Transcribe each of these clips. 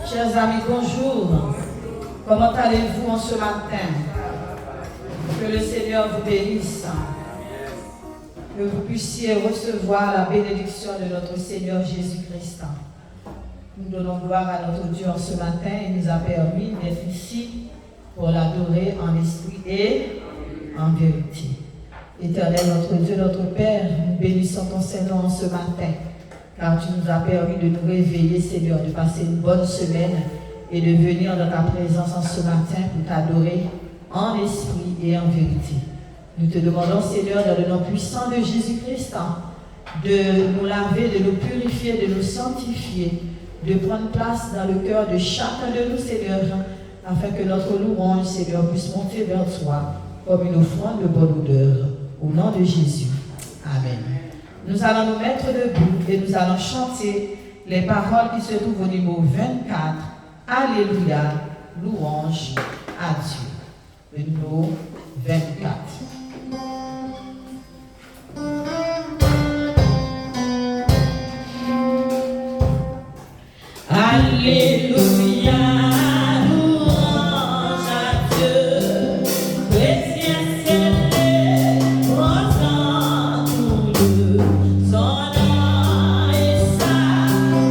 Chers amis, bonjour. Comment allez-vous en ce matin? Que le Seigneur vous bénisse. Que vous puissiez recevoir la bénédiction de notre Seigneur Jésus-Christ. Nous donnons gloire à notre Dieu en ce matin. Il nous a permis d'être ici pour l'adorer en esprit et en vérité. Éternel, notre Dieu, notre Père, nous bénissons ton Seigneur en ce matin, car tu nous as permis de nous réveiller, Seigneur, de passer une bonne semaine et de venir dans ta présence en ce matin pour t'adorer en esprit et en vérité. Nous te demandons, Seigneur, dans le nom puissant de Jésus-Christ, de nous laver, de nous purifier, de nous sanctifier, de prendre place dans le cœur de chacun de nous, Seigneur, afin que notre louange, Seigneur, puisse monter vers toi comme une offrande de bonne odeur. Au nom de Jésus. Amen. Nous allons nous mettre debout et nous allons chanter les paroles qui se trouvent au numéro 24. Alléluia, louange à Dieu. Le numéro 24. Alléluia, louange à Dieu. Précieux célèbre, entends tout son nom et sa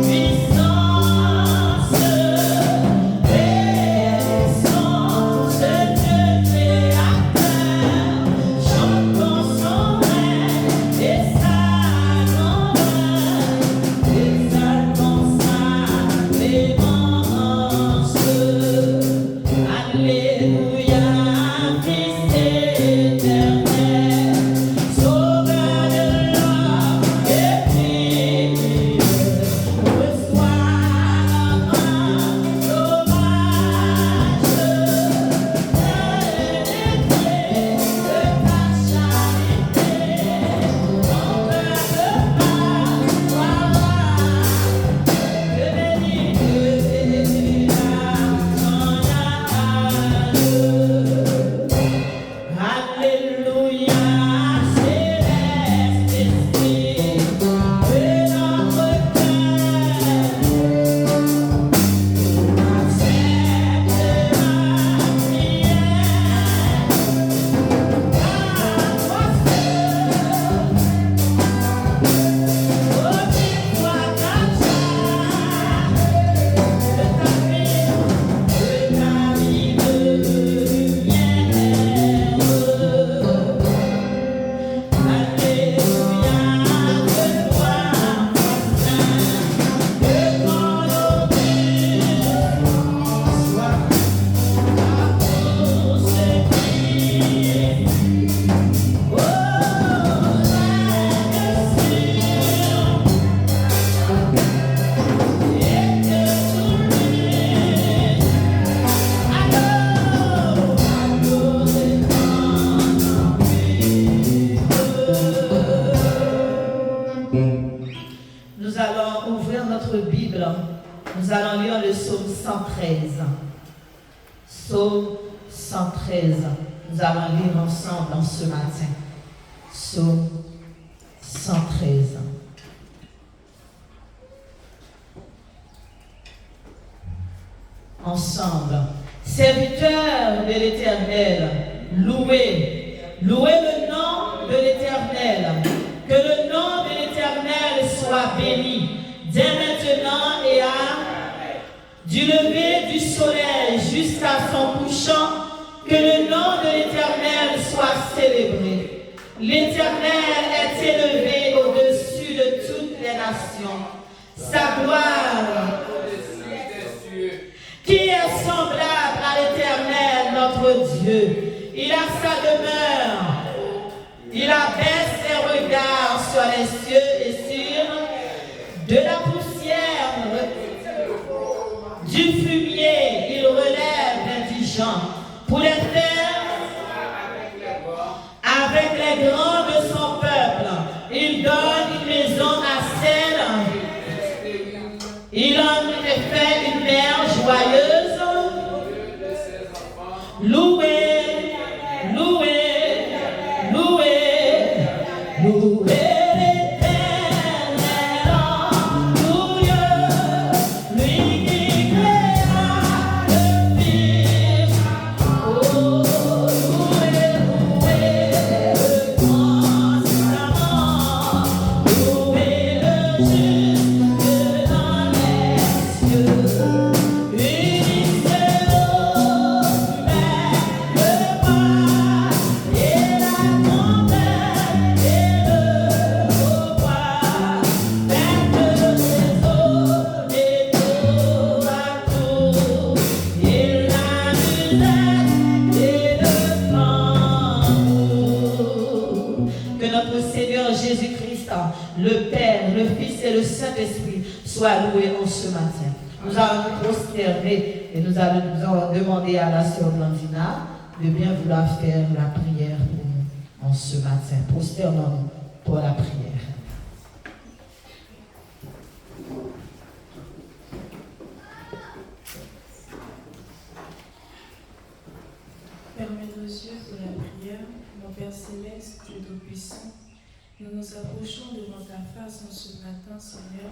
puissance. Bénissons ce Dieu créateur, chantons son règne et sa grandeur, exaltons sa démence. Alléluia, Fils éternel, Sauveur de l'homme et Dieu, reçois notre hommage, l'été de ta charité, ton peuple que béni Dieu ton âme. Alléluia, céleste esprit, que notre cœur accepte la prière. À toi seul, occupe-toi ta charge, de ta vie de lumière. Alléluia, que toi, Saint, que ton nom soit à tous ceux qui Nous allons ouvrir notre Bible. Nous allons lire le psaume 113. Psaume 113. Nous allons lire ensemble en ce matin. Psaume 113. Ensemble. Serviteurs de l'Éternel, louez le nom de l'Éternel. Que le nom de l'Éternel soit béni, dès maintenant et du lever du soleil jusqu'à son couchant. Que le nom de l'Éternel soit célébré. L'Éternel est élevé au-dessus de toutes les nations. Sa gloire qui est semblable à l'Éternel, notre Dieu. Il a sa demeure. Il abaisse ses regards sur les cieux et sur de la poussière du fumier. Il relève l'indigent pour les faire avec les grands de son peuple. Il donne une maison à celle. Il en fait une mère joyeuse. Louez, louez, louez, louez. L'éternel en tout lieu, lui qui crée que le Saint-Esprit soit loué en ce matin. Nous allons nous prosterner et nous allons demander à la sœur Blandina de bien vouloir faire la prière pour nous en ce matin. Prosternons-nous pour la prière. Fermez nos yeux pour la prière. Mon Père Céleste, Dieu Tout-Puissant, nous nous approchons devant ta face en ce matin, Seigneur,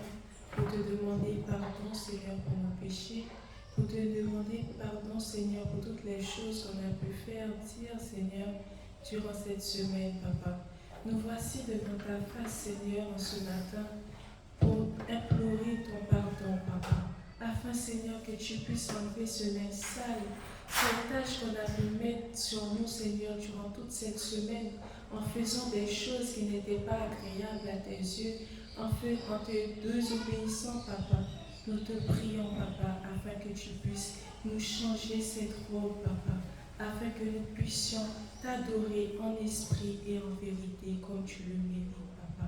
pour te demander pardon, Seigneur, pour nos péchés, pour te demander pardon, Seigneur, pour toutes les choses qu'on a pu faire, dire, Seigneur, durant cette semaine, Papa. Nous voici devant ta face, Seigneur, en ce matin, pour implorer ton pardon, Papa, afin, Seigneur, que tu puisses enlever ce linge sale, cette tâche qu'on a pu mettre sur nous, Seigneur, durant toute cette semaine, en faisant des choses qui n'étaient pas agréables à tes yeux, en te désobéissant, Papa. Nous te prions, Papa, afin que tu puisses nous changer cette robe, Papa, afin que nous puissions t'adorer en esprit et en vérité comme tu le mérites, Papa.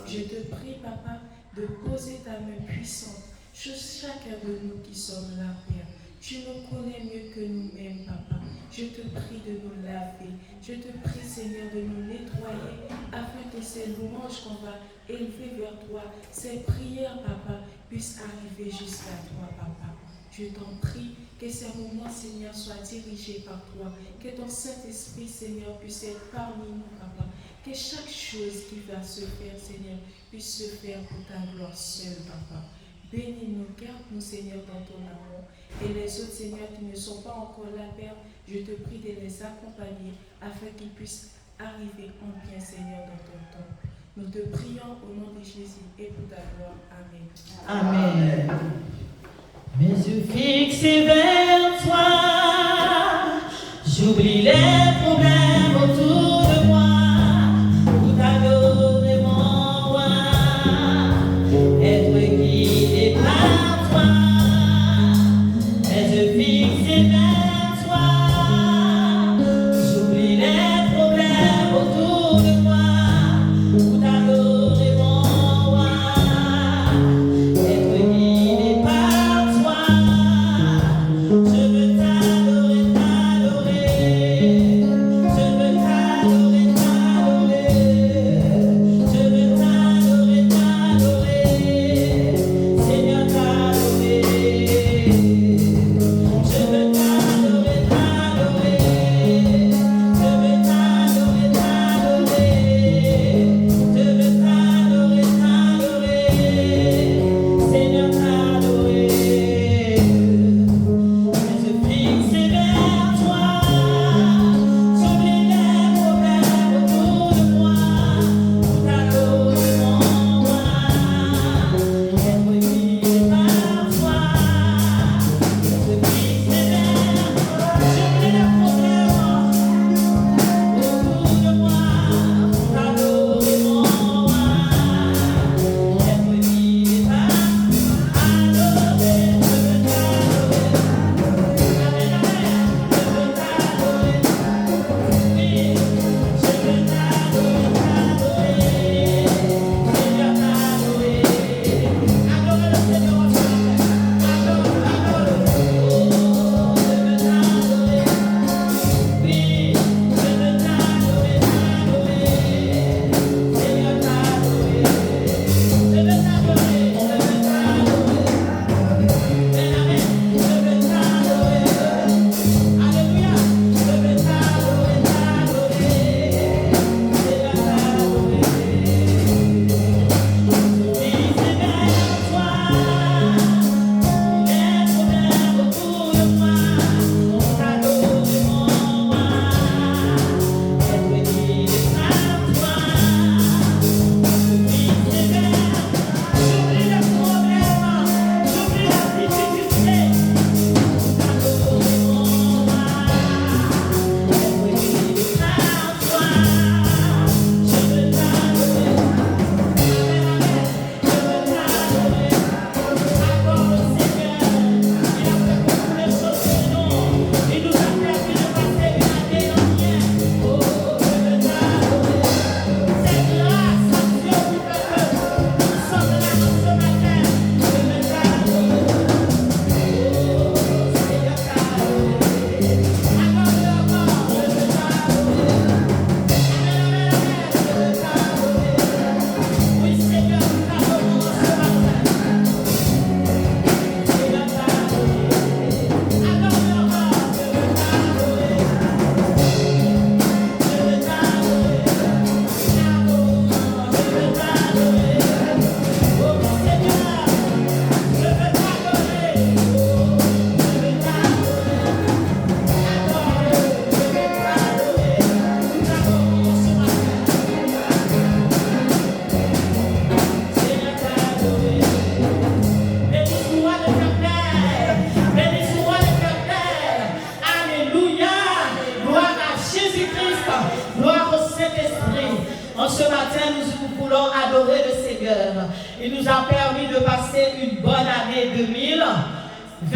Je te prie, Papa, de poser ta main puissante sur chacun de nous qui sommes là, Père. Tu nous connais mieux que nous-mêmes, Papa. Je te prie de nous laver. Je te prie, Seigneur, de nous nettoyer afin que ces louanges qu'on va élever vers toi, ces prières, Papa, puissent arriver jusqu'à toi, Papa. Je t'en prie que ces moments, Seigneur, soient dirigés par toi. Que ton Saint-Esprit, Seigneur, puisse être parmi nous, Papa. Que chaque chose qui va se faire, Seigneur, puisse se faire pour ta gloire seule, Papa. Bénis-nous, garde-nous, Seigneur, dans ton amour. Et les autres, Seigneur, qui ne sont pas encore là, Père, je te prie de les accompagner afin qu'ils puissent arriver en bien, Seigneur, dans ton temple. Nous te prions au nom de Jésus et pour ta gloire. Amen. Amen. Mes yeux fixés vers toi, j'oublie les problèmes autour de moi, pour t'adorer mon roi, être guidé par toi. Mes yeux fixés vers toi, j'oublie les problèmes autour de moi, pour t'adorer mon roi, être guidé par toi. Il nous a permis de passer une bonne année 2025.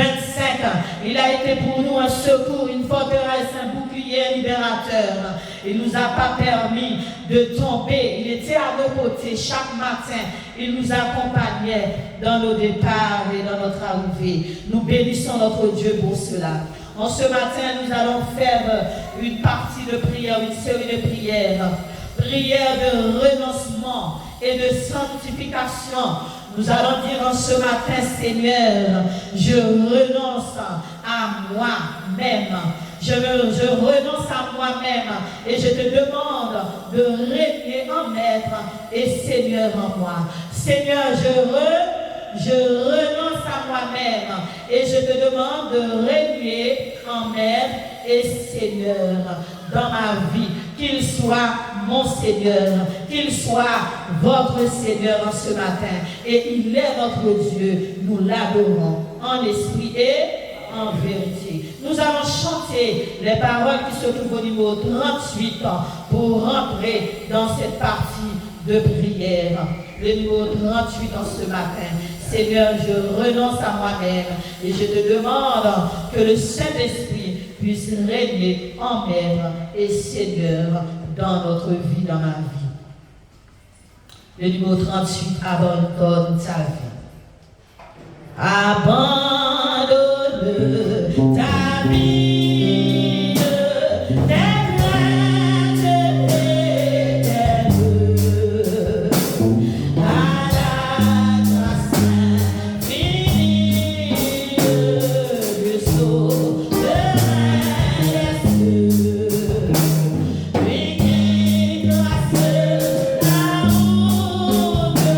Il a été pour nous un secours, une forteresse, un bouclier libérateur. Il ne nous a pas permis de tomber. Il était à nos côtés chaque matin. Il nous accompagnait dans nos départs et dans notre arrivée. Nous bénissons notre Dieu pour cela. En ce matin, nous allons faire une partie de prière, une série de prières. Prière de renoncement et de sanctification. Nous allons dire en ce matin, Seigneur, je renonce à moi-même. Je renonce à moi-même et je te demande de régner en maître et Seigneur en moi. Seigneur, je renonce à moi-même et je te demande de régner en maître et Seigneur dans ma vie. Qu'il soit mon Seigneur, qu'il soit votre Seigneur en ce matin. Et il est notre Dieu. Nous l'adorons en esprit et en vérité. Nous allons chanter les paroles qui se trouvent au numéro 38 pour rentrer dans cette partie de prière. Le numéro 38 en ce matin. Seigneur, je renonce à moi-même et je te demande que le Saint-Esprit puisse régner en maître et Seigneur dans notre vie, dans ma vie. Le numéro 38, abandonne ta vie. Abandonne ta vie, tes plaintes éternelles, à la grâce infinie du Sauveur des cieux. Lui qui trace la route au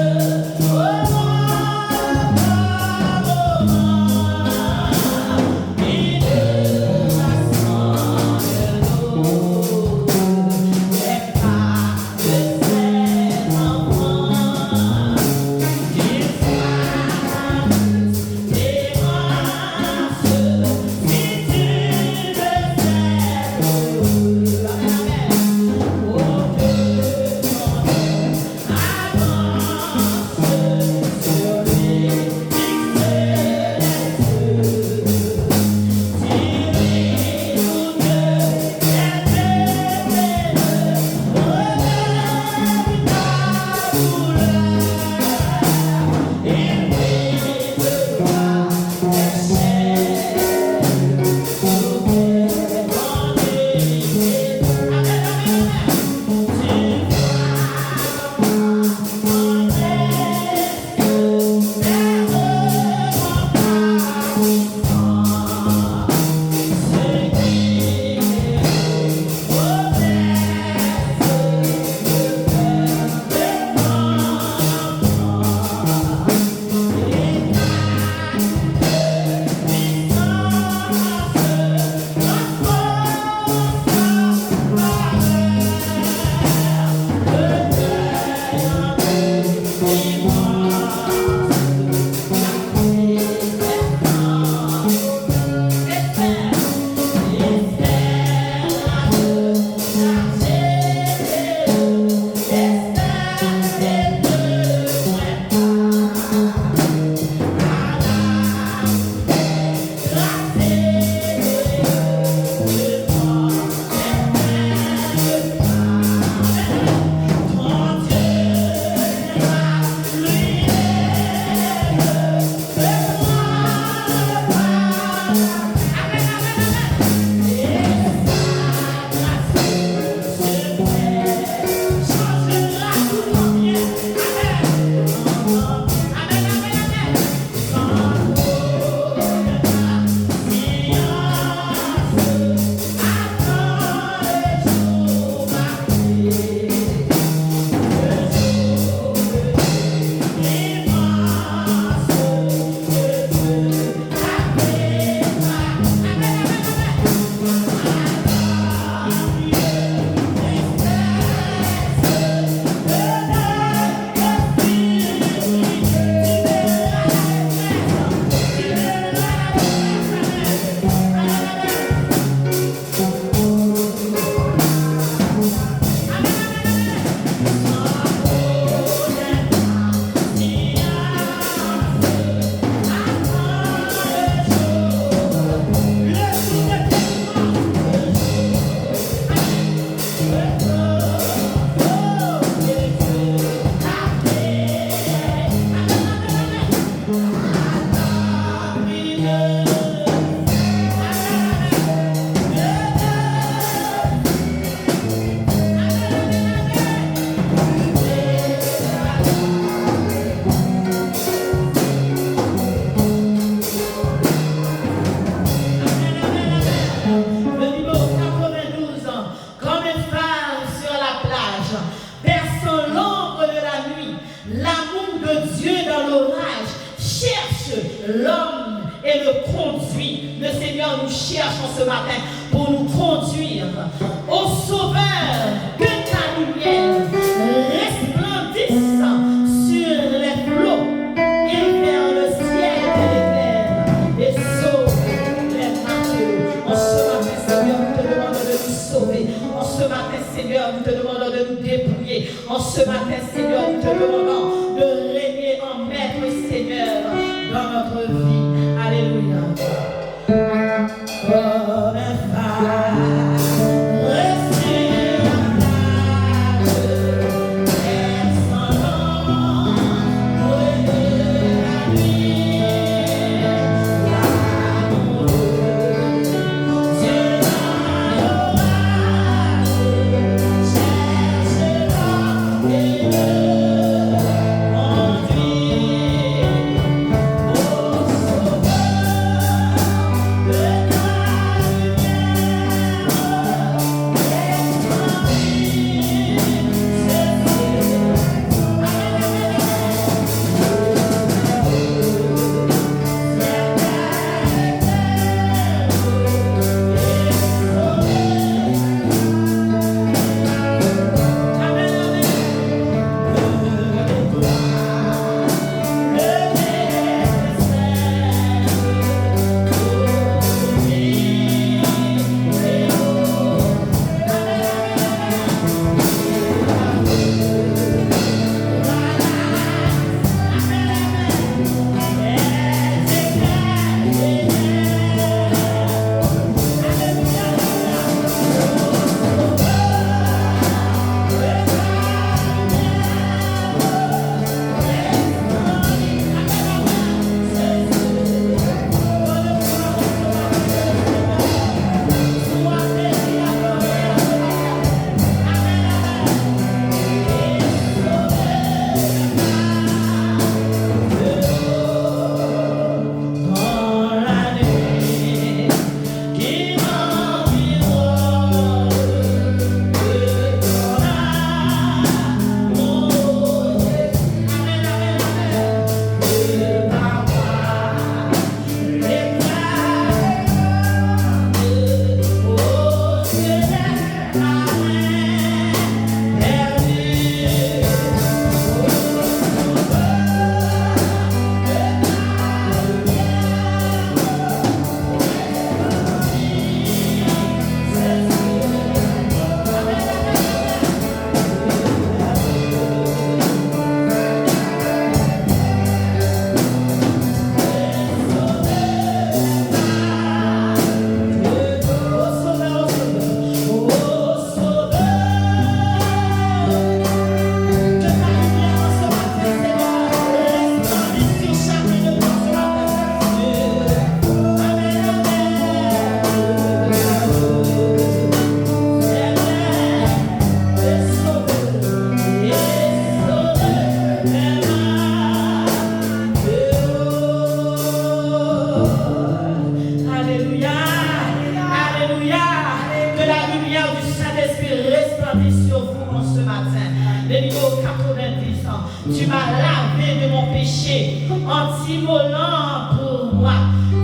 Tu m'as lavé de mon péché en t'immolant pour moi.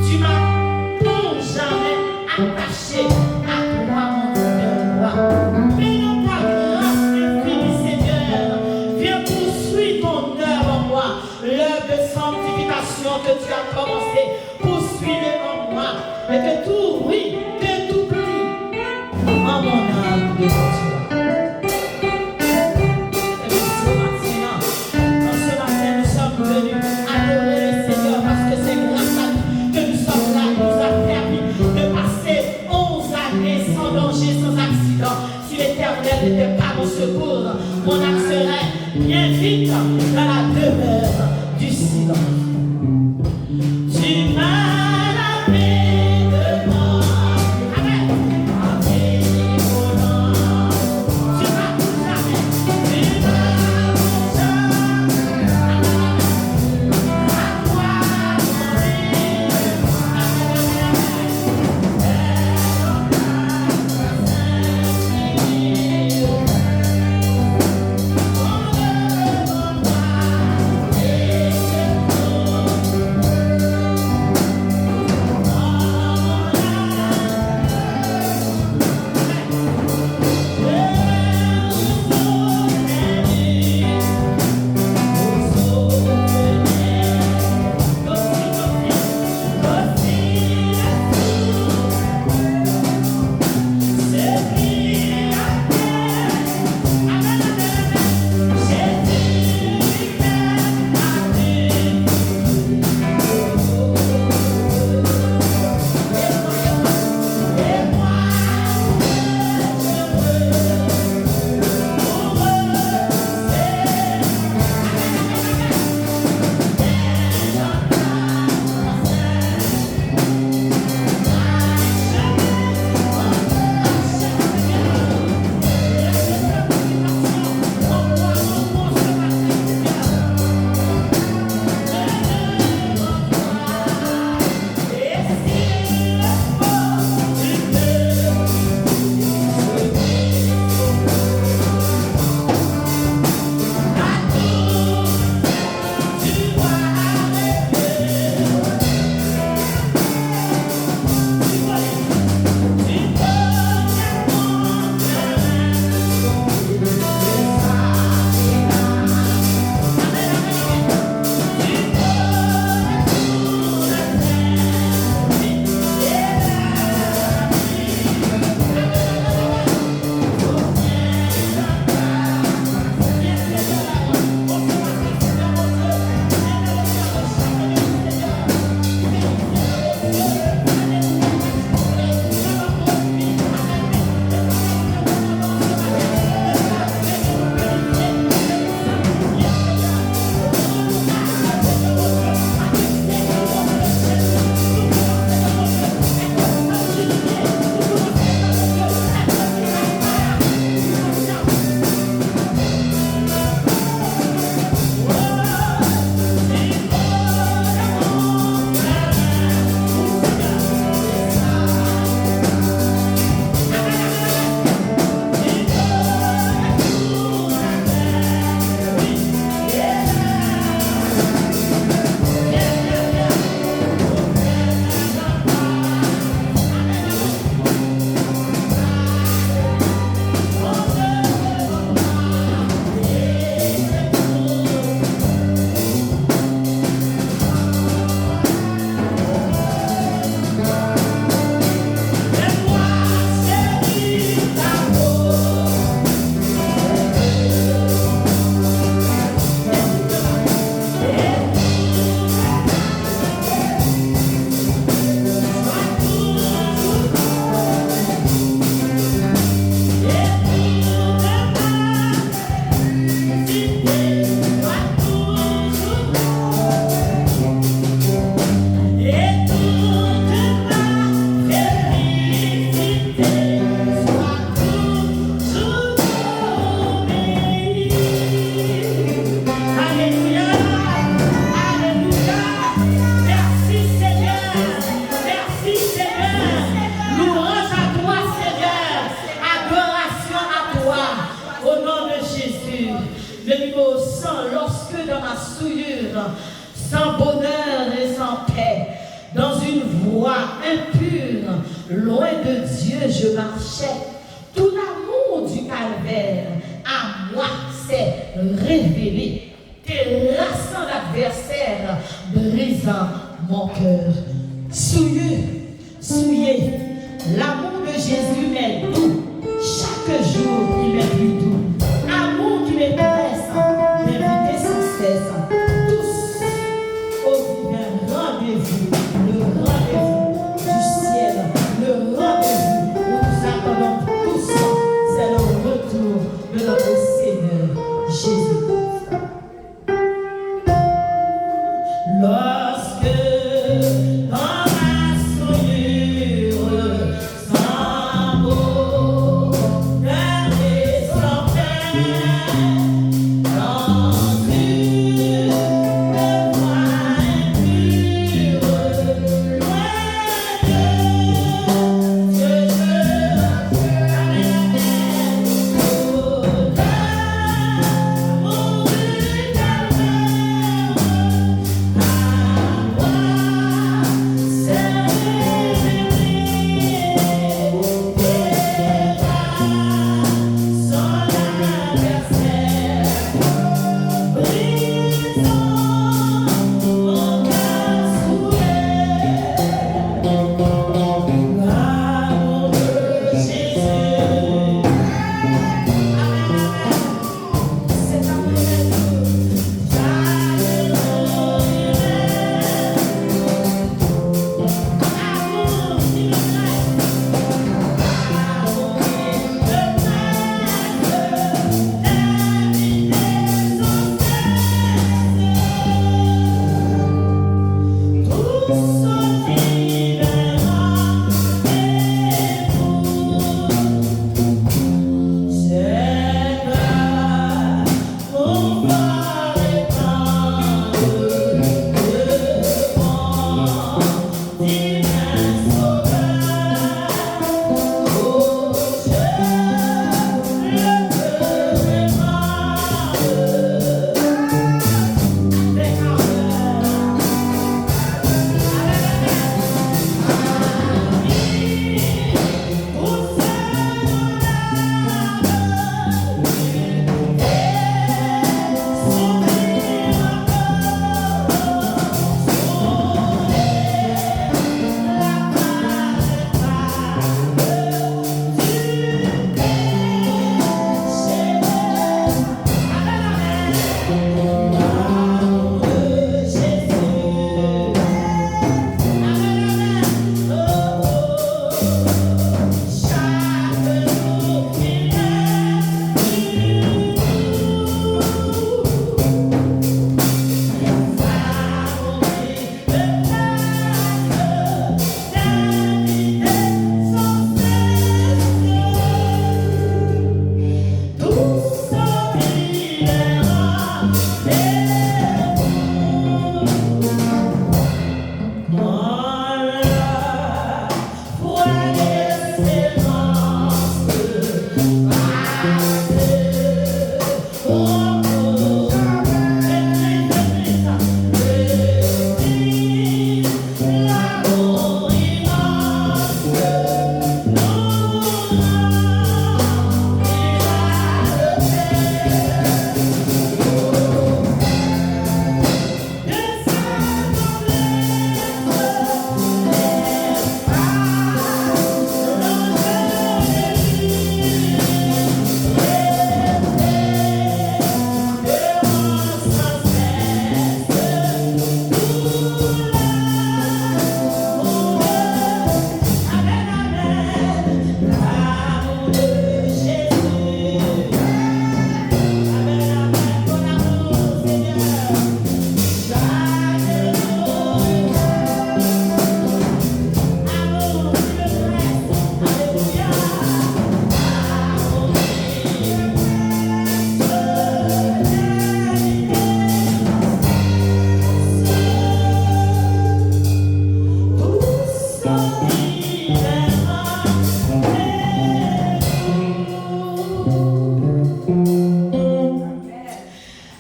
Tu m'as non jamais attaché à toi, mon Dieu, roi. Mais dans ta grâce infinie, Seigneur, viens poursuivre ton œuvre en moi. L'œuvre de sanctification que tu as commencé, poursuis-le en moi. Et que tout brille, que tout plie en mon âme de toi. N'était pas mon secours, mon âme serait bien vite dans la demeure du silence. Tu m'as voies impures, loin de Dieu je marchais. Tout l'amour du calvaire à moi s'est révélé, terrassant l'adversaire, brisant mon cœur. Souillé, souillé, l'amour de Jésus m'est doux, chaque jour il m'est plus doux. Amour qui me presse, m'inviter sans cesse, tous au divin rendez-vous, le rendez-vous du ciel, le rendez-vous où nous attendons tous, c'est le retour de notre Seigneur Jésus-Christ. Lorsque dans ma souillure sans beau, garder son père, dans une voie impure, loin de Dieu,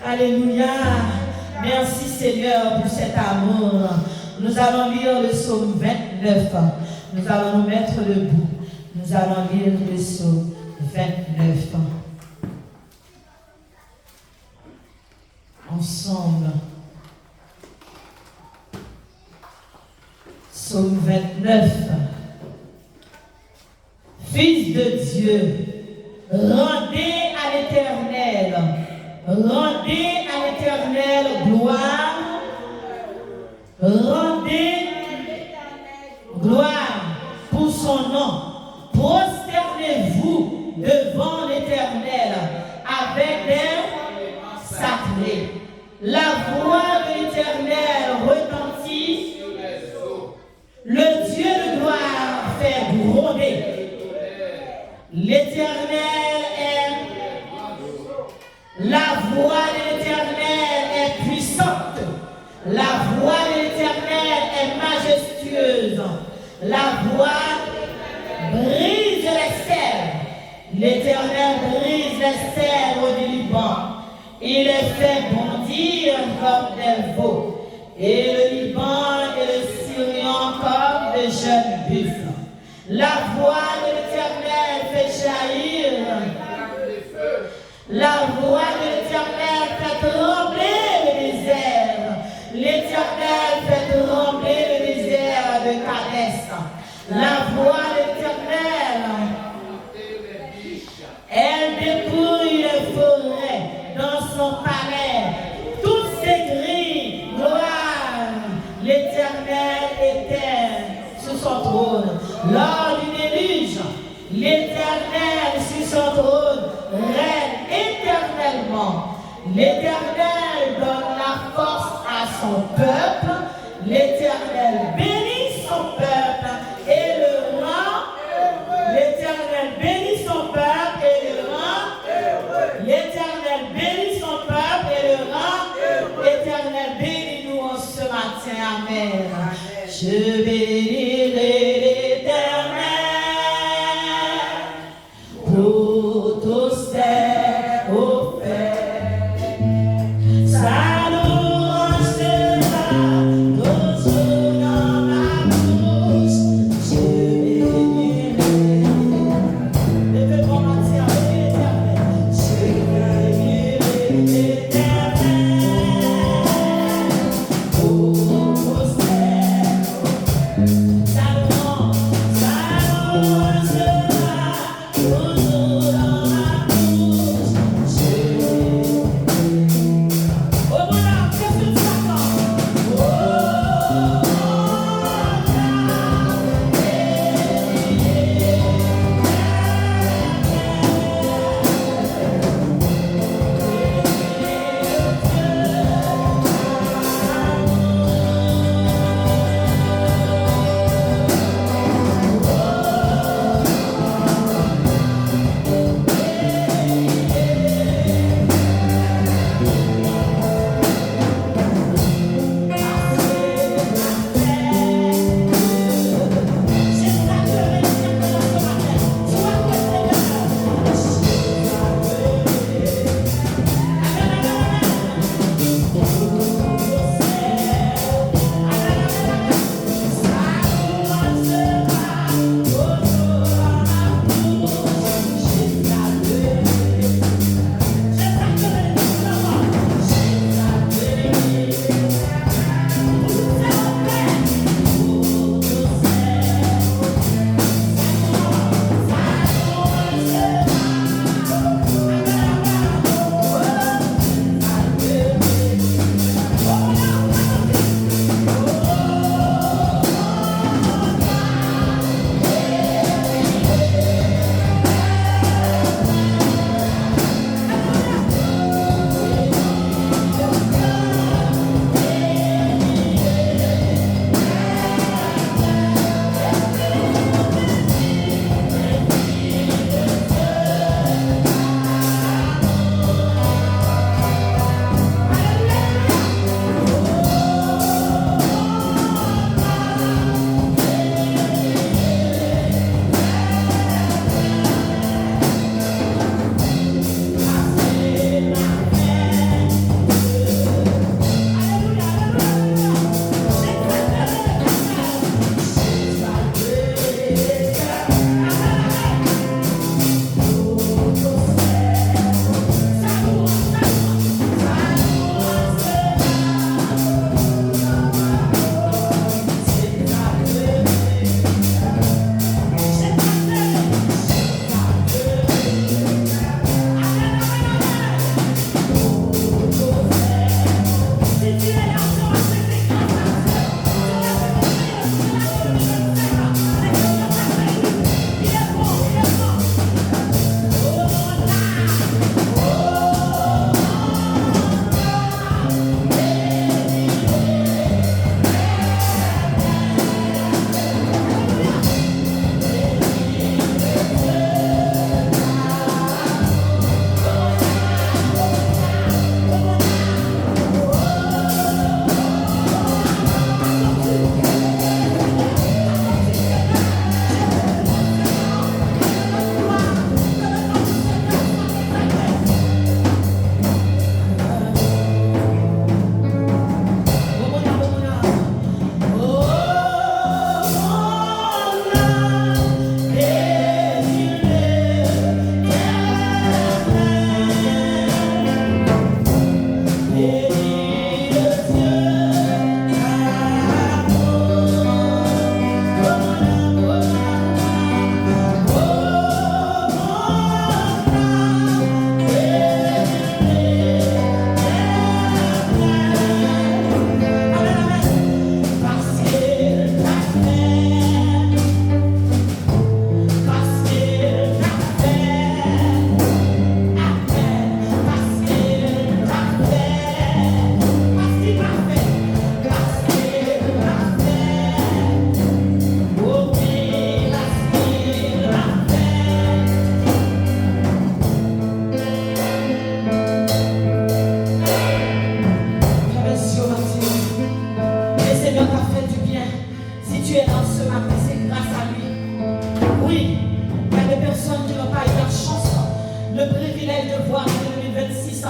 Alléluia. Merci Seigneur pour cet amour. Nous allons lire le psaume 29. 29. Nous allons nous mettre debout. Nous allons lire le psaume 29. Ensemble. Psaume 29. Fils de Dieu, rendez à l'Éternel gloire. Rendez gloire pour son nom. Prosternez-vous devant l'Éternel avec des sacrés. La voix de l'Éternel retentit. Le Dieu de gloire fait gronder. L'Éternel est. La voix de l'Éternel est puissante. La voix de l'Éternel est majestueuse. La voix brise les cèdres. L'Éternel brise les cèdres du Liban. Il les fait bondir comme des veaux. Et le Liban et le Syrien comme de jeunes buffles. La voix de l'Éternel fait jaillir. La voix de l'Éternel fait trembler le désert. L'Éternel fait trembler le désert de Cadès. La voix de l'Éternel, elle dépouille les forêts dans son palais. Toutes ses grilles, gloire. L'Éternel était sur son trône. Lors du déluge, l'Éternel sur son trône règne éternellement. L'Éternel donne la force à son peuple. L'Éternel bénit son peuple et le rend. L'Éternel bénit son peuple et le rend. L'Éternel bénit son peuple et le rend. L'Éternel bénit-nous en ce matin. Amen. Je bénirai l'Éternel pour tous ses offerts. Sa louange sera toujours dans ma bouche. Je bénirai. Levez-moi matin avec l'Éternel. Je bénirai l'Éternel pour tous ses offerts. Sa louange sera toujours dans ma bouche. Oh mon âme, qu'est-ce que tu attends? Oh, Oui, il y a des personnes qui n'ont pas eu la chance, le privilège de voir en 2026.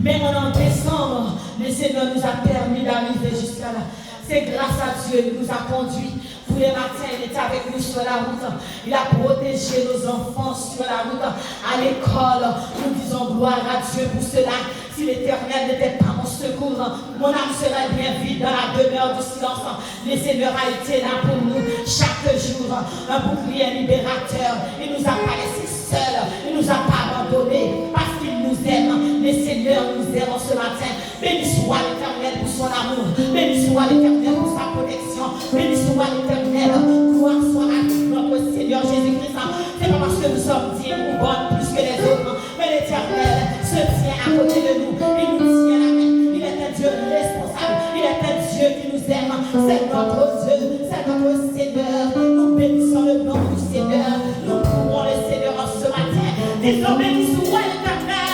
Même en décembre, le Seigneur nous a permis d'arriver jusqu'à là. C'est grâce à Dieu qu'il nous a conduits. Tous les matins, il était avec nous sur la route. Il a protégé nos enfants sur la route. À l'école, nous disons gloire à Dieu pour cela. Si l'Éternel n'était pas mon secours, mon âme serait bien vide dans la demeure du silence. Le Seigneur a été là pour nous chaque jour. Un bouclier libérateur. Il ne nous a pas laissés seuls. Il ne nous a pas abandonnés parce qu'il nous aime. Le Seigneur nous aime ce matin. Béni soit l'Éternel pour son amour. Béni soit l'Éternel pour sa protection. Béni soit l'Éternel. Gloire soit à notre Seigneur Jésus-Christ. C'est pas parce que nous sommes dignes ou bonnes plus que les autres, mais l'Éternel se tient à côté de nous. Il nous tient la main. Il est un Dieu responsable. Il est un Dieu qui nous aime. C'est notre Dieu. C'est notre Seigneur. Nous bénissons le nom du Seigneur. Nous louons le Seigneur en ce matin. Disons béni soit l'Éternel.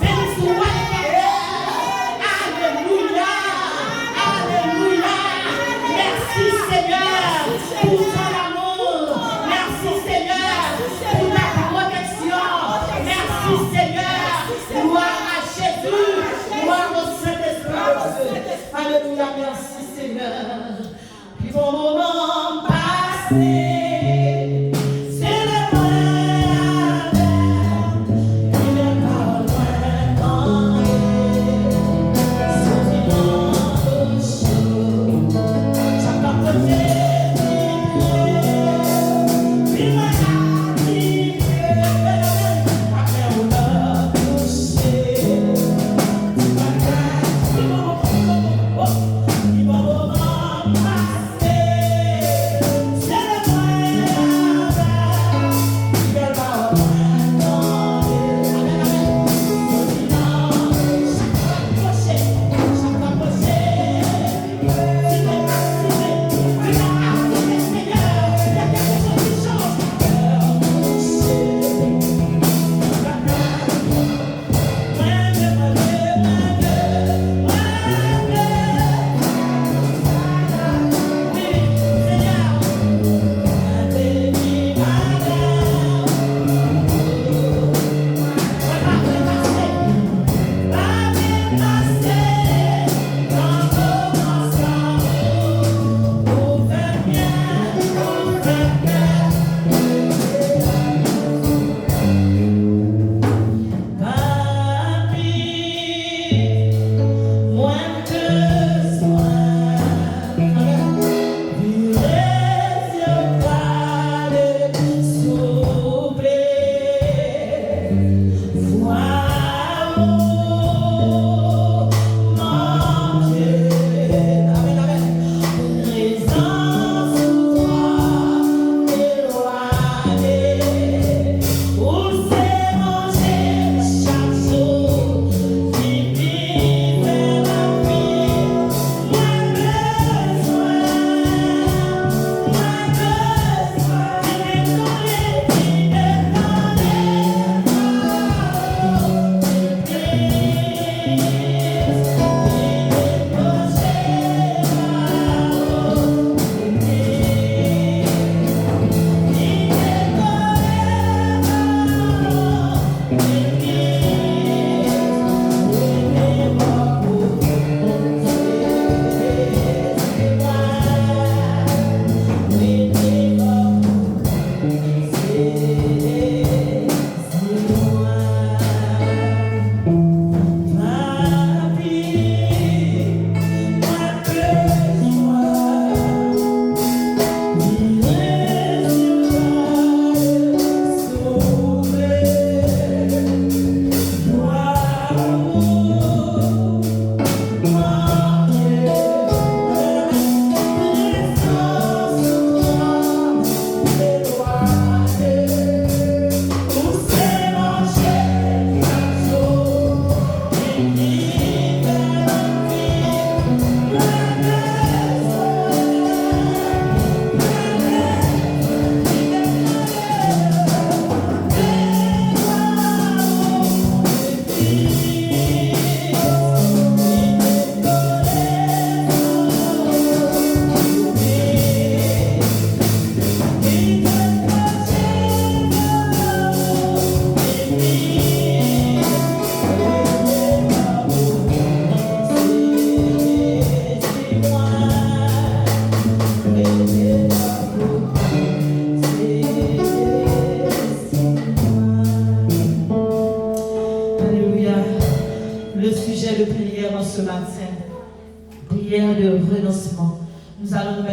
Béni soit l'Éternel. Alléluia. Alléluia. Merci Seigneur pour ton amour. Merci Seigneur pour ta protection. Merci Seigneur. Gloire à Jésus. Gloire au Saint-Esprit. Alléluia. Merci Seigneur. Vivons au moment passé. Celebrate.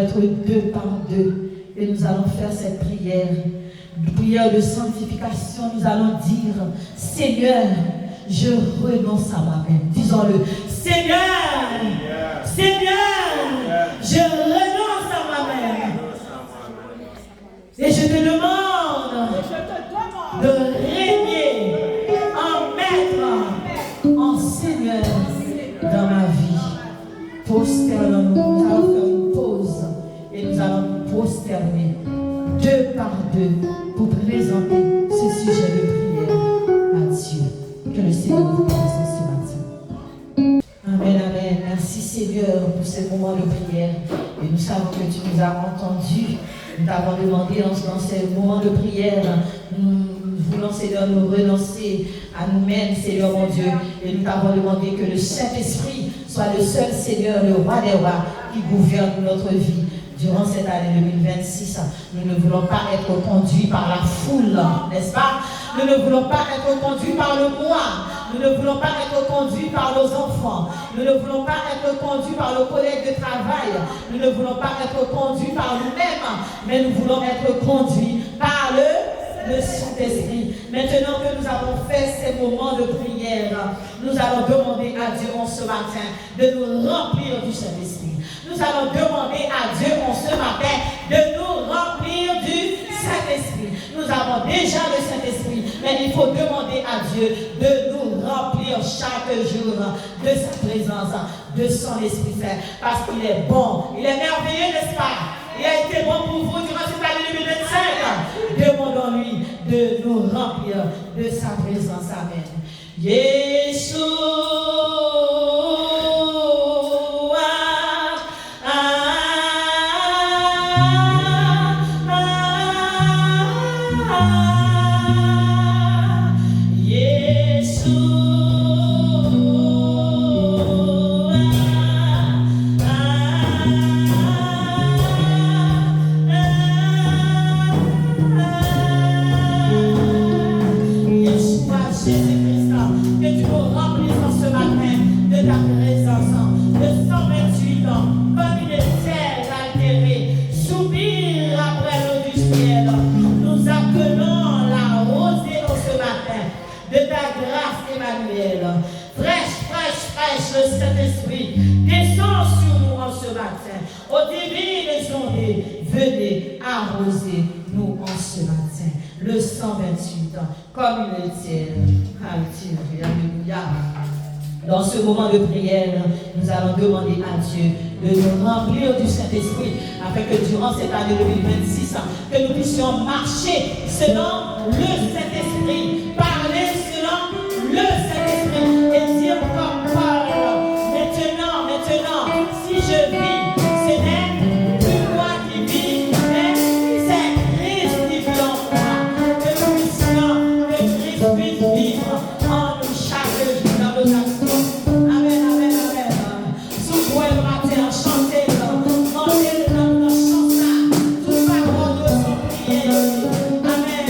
être 2 par 2 et nous allons faire cette prière. Prière de sanctification, nous allons dire, Seigneur, je renonce à moi-même. Disons-le, Seigneur, Seigneur, je renonce à moi-même. Et je te demande de régner en maître, en Seigneur dans ma vie. Prosternons-nous, nous allons faire une pause et nous allons nous prosterner 2 par 2 pour présenter ce sujet de prière à Dieu. Que le Seigneur vous bénisse ce matin. Amen, amen. Merci Seigneur pour ce moment de prière. Et nous savons que tu nous as entendus. Nous t'avons demandé dans ces moments de prière, nous voulons Seigneur nous renoncer à nous-mêmes, Seigneur mon Dieu. Et nous t'avons demandé que le Saint-Esprit soit le seul Seigneur, le roi des rois, qui gouverne notre vie. Durant cette année 2026, nous ne voulons pas être conduits par la foule, n'est-ce pas? Nous ne voulons pas être conduits par le moi. Nous ne voulons pas être conduits par nos enfants. Nous ne voulons pas être conduits par nos collègues de travail. Nous ne voulons pas être conduits par nous-mêmes, mais nous voulons être conduits par le Saint-Esprit. Maintenant que nous avons fait ces moments de prière, nous allons demander à Dieu en ce matin de nous remplir du Saint-Esprit. Nous allons demander à Dieu en ce matin de nous remplir du Saint-Esprit. Nous avons déjà le Saint-Esprit, mais il faut demander à Dieu de nous remplir chaque jour de sa présence, de son Esprit Saint, parce qu'il est bon, il est merveilleux, n'est-ce pas? Il a été bon pour vous durant cette année 2025. Demandons-lui de nous remplir de sa présence. Amen. Yeshua. Le Saint-Esprit descend sur nous en ce matin. Aux divines ondes, venez arroser nous en ce matin. Le 128 comme il le tient. Alléluia. Dans ce moment de prière, nous allons demander à Dieu de nous remplir du Saint-Esprit afin que durant cette année 2026, que nous puissions marcher selon le Saint-Esprit, parler selon le Saint-Esprit et dire comme Paul, maintenant, si je vis, ce n'est plus moi qui vis, mais c'est Christ qui vit en moi. Que nous puissions, que Christ puisse vivre en nous chaque jour dans nos actions. Amen, amen, amen. Souffrez le matin, chantez-le, montez-le dans nos chansons, toutes paroles de son prière. Amen.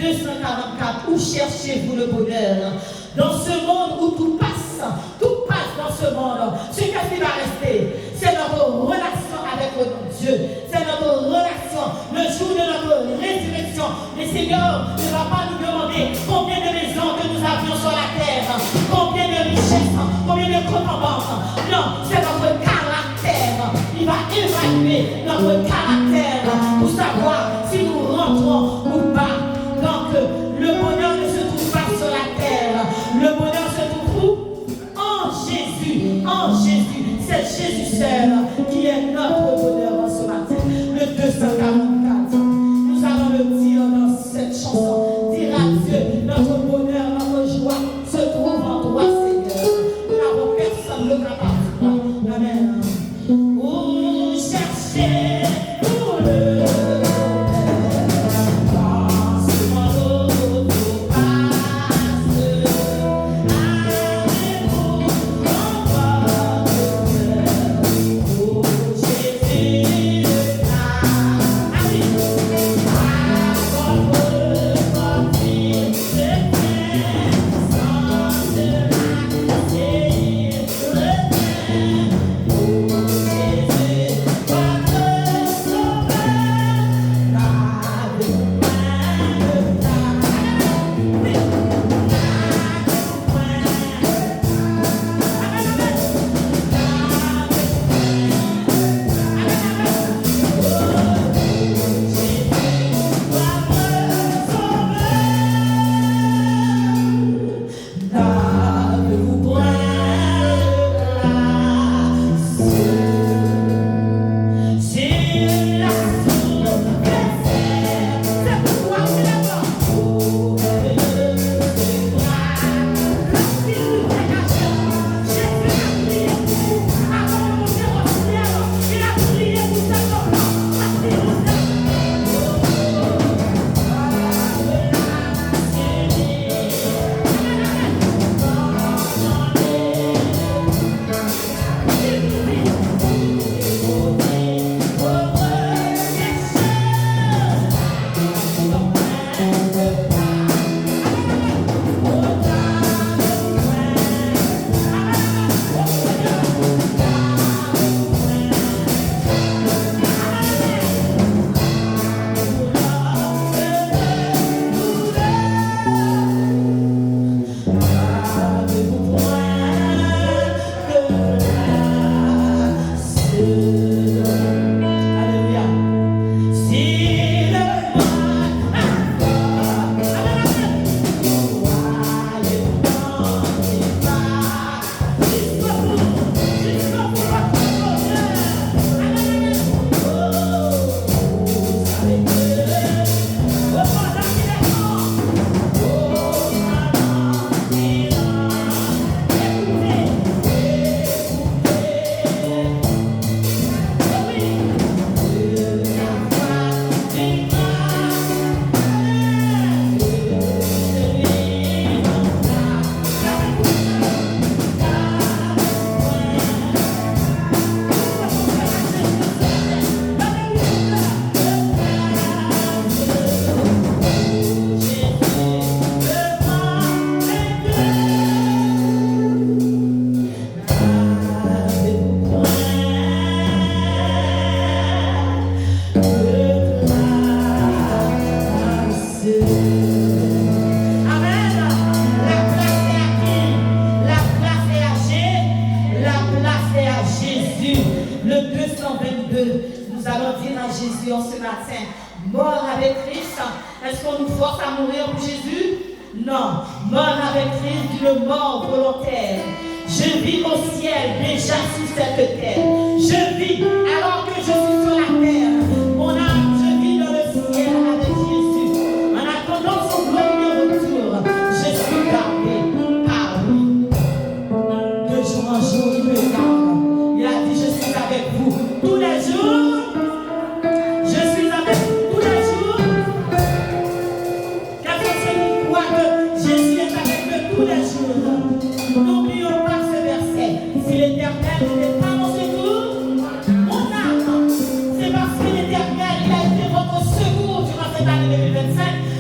244, où cherchez-vous le bonheur? Dans ce monde où tout passe dans ce monde. Ce qui va rester, c'est notre relation avec notre Dieu. C'est notre relation. Le jour de notre résurrection, le Seigneur ne va pas nous demander combien de maisons que nous avions sur la terre, combien de richesses, combien de comptes en banque. Non, c'est notre caractère. Il va évaluer notre caractère pour savoir si nous rentrons ou pas. Donc, le bonheur ne se trouve pas sur la terre. Le bonheur se trouve où? En Jésus. En Jésus. C'est Jésus seul qui est notre bonheur ce matin. Le 244. Nous allons le dire dans cette chanson. Dire à Dieu, notre bonheur, notre joie se trouve en toi, Seigneur. Nous n'avons personne d'autre à part toi. Amen. Où chercher pour le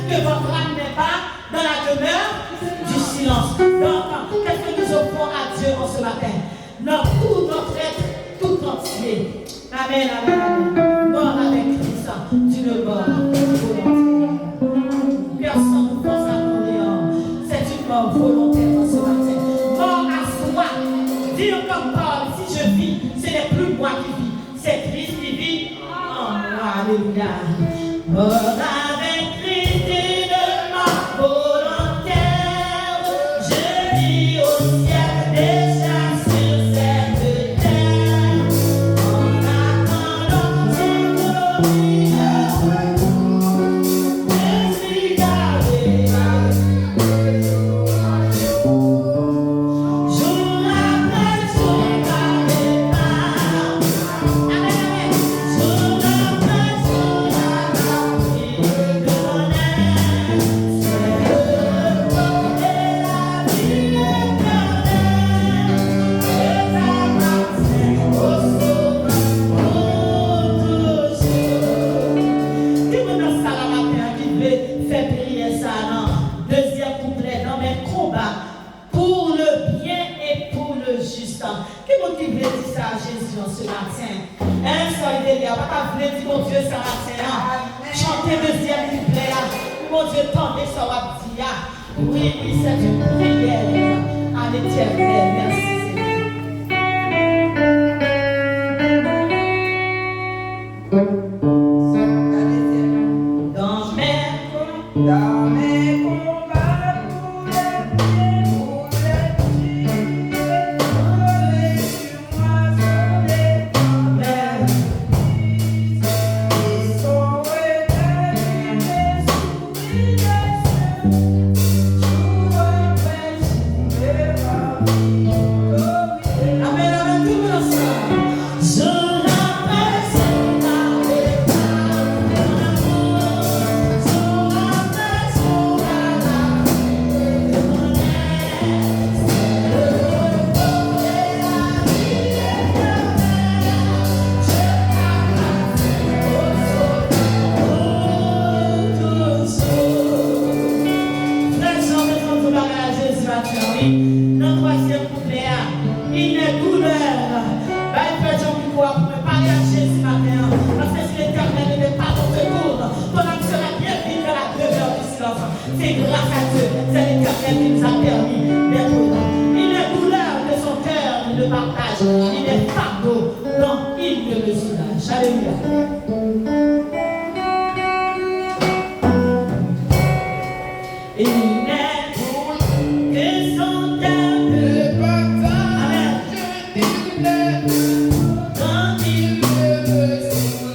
que votre âme n'est pas dans la demeure du silence. Donc, qu'est-ce que nous offrons à Dieu en ce matin? Tout notre être, tout entier. Amen, amen, amen. Mort avec Christ, d'une mort volontaire. Personne ne pense à mourir. C'est une mort volontaire en ce matin. Mort à soi. Dire comme Paul, si je vis, ce n'est plus moi qui vis, c'est Christ qui vit en moi. Alléluia. Mort avec Christ, une mort volontaire. Je vis au ciel déjà sur cette terre. En attendant son glorieux, je suis gardé. Jour après jour par les mains. Amen, amen. Jour après jour la vie me connaît. C'est le repos et la vie éternelle. Et t'appartient au sauveur pour toujours. Dis-moi ça la matin qui veut faire prier ça, non? Deuxième couplet, dans mes combats pour le bien et pour le juste. Qui veut dire ça à Jésus en ce matin? Soyez là, pas voulu dire mon Dieu ça matin. Chantez deuxième couplet, mon Dieu tendez ça va dire. Oui, oui, c'est une prière à l'éternel. Merci Seigneur. Dans mes combats pour le bien, pour le juste, voler sur moi, voler dans mains, ils sont rétablis sous les cieux. Jour après jour, ma vie amen, amen, tout le monde ensemble. Jour après jour, par les mains, jour après jour, la vie me connaît. C'est le repos et la vie éternelle. Je t'appartiens au sauveur pour toujours. Frères, sans mettre tout bagage à Jésus matin, oui. Dans le troisième couplet, il est douleur. Il fait Jean Picoua pour me parler à Jésus matin. Parce que si l'éternel n'est pas ton secours, ton âme sera bien vite dans la demeure du silence. C'est grâce à Dieu, c'est l'éternel qui nous a permis d'être là. Il est douleur de son cœur, il le partage. Il est fardeau, non, il ne le soulage. Alléluia. Il n'est que son cœur de Amen. Quand il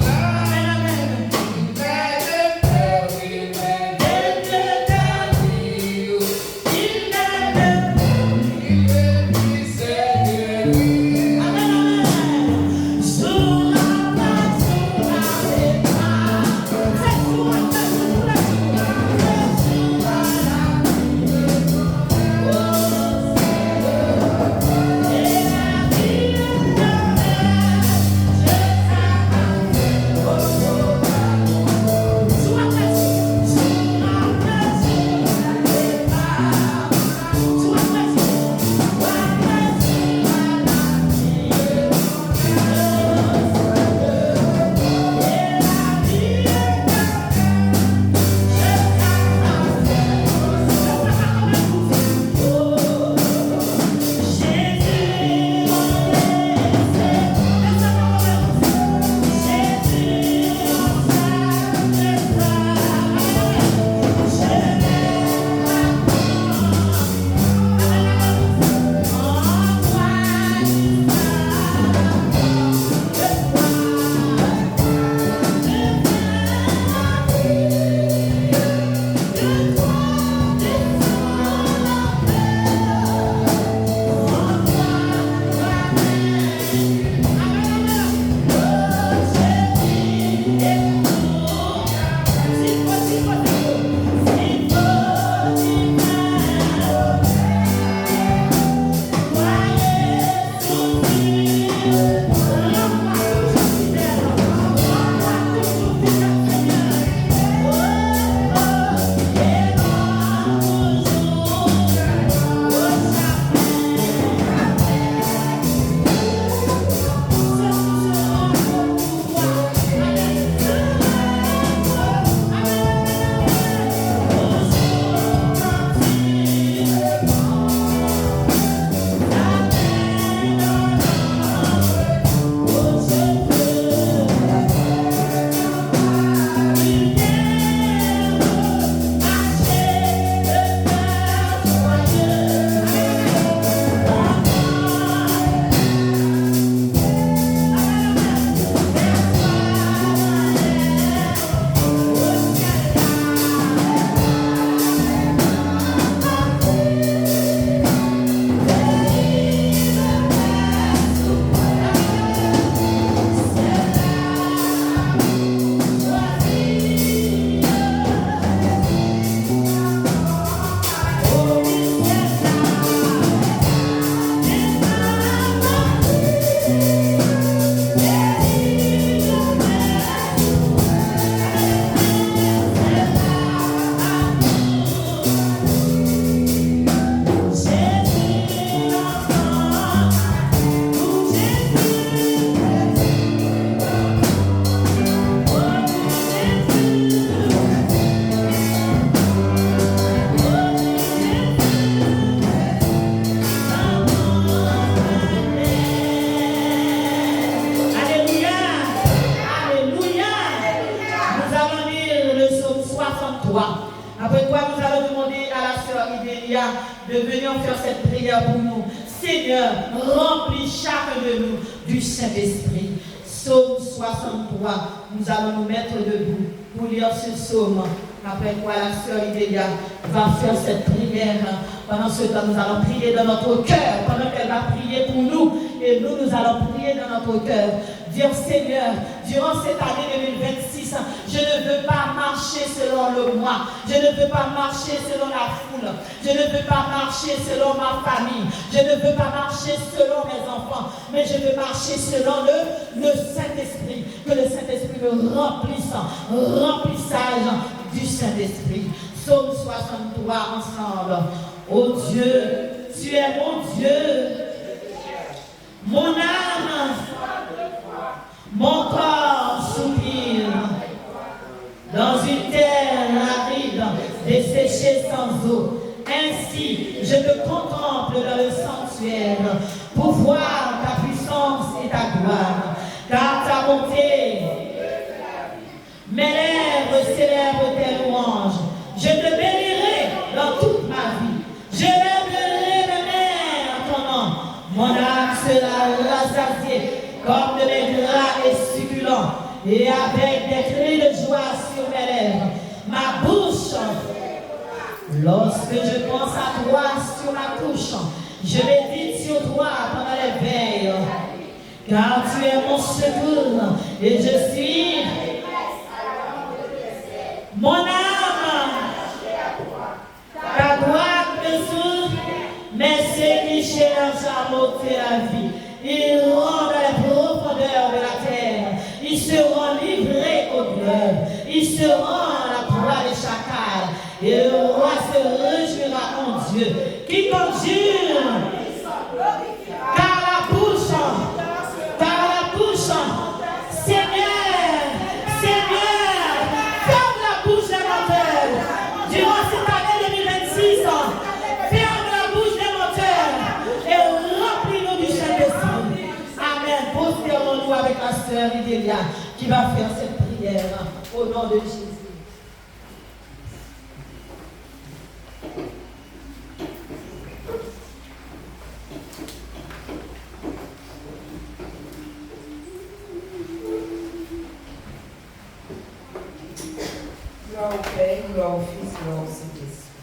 Amen, amen. Amen, amen. Jour après jour, toi. Après quoi, nous allons demander à la sœur Idélia de venir faire cette prière pour nous. Seigneur, remplis chacun de nous du Saint-Esprit. Psaume 63, nous allons nous mettre debout pour lire ce psaume. Après quoi, la sœur Idélia va faire cette prière. Pendant ce temps, nous allons prier dans notre cœur. Pendant qu'elle va prier pour nous, et nous allons prier dans notre cœur. Dire Seigneur, durant cette année 2026, je ne veux pas marcher selon le moi. Je ne veux pas marcher selon la foule. Je ne veux pas marcher selon ma famille. Je ne veux pas marcher selon mes enfants. Mais je veux marcher selon le Saint-Esprit. Que le Saint-Esprit me remplisse. Remplissage du Saint-Esprit. Psaume 63 ensemble. Oh Dieu, tu es mon Dieu. Mon âme, mon corps soupire dans une terre aride, desséchée sans eau. Ainsi, je te contemple dans le sanctuaire pour voir ta puissance et ta gloire. Car ta bonté, mes lèvres célèbrent tes louanges. Je te bénirai dans toute ma vie. Je lèverai mes mains en ton nom. Mon âme sera rassasiée comme de mes gras et succulents, et avec des cris de joie sur mes lèvres. Ma bouche, lorsque je pense à toi sur ma couche, je médite sur toi pendant les veilles, car tu es mon secours, et je suis mon âme. Ta droite me souffle, mais ceux qui cherchent à m'ôter la vie, ils iront dans les profondeurs de la terre. Ils seront livrés au glaive. Ils seront à la proie des chacals. Et le roi se réjouira en Dieu. Qui conjure, car la bouche, Seigneur, ferme la bouche des menteurs. Durant cette année 2026, ferme la bouche des menteurs et remplis-nous du Saint-Esprit. Amen. Postérons-nous avec la sœur Idélia qui va faire cette prière au nom de Jésus. Gloire au Père, gloire au Fils, gloire au Saint-Esprit.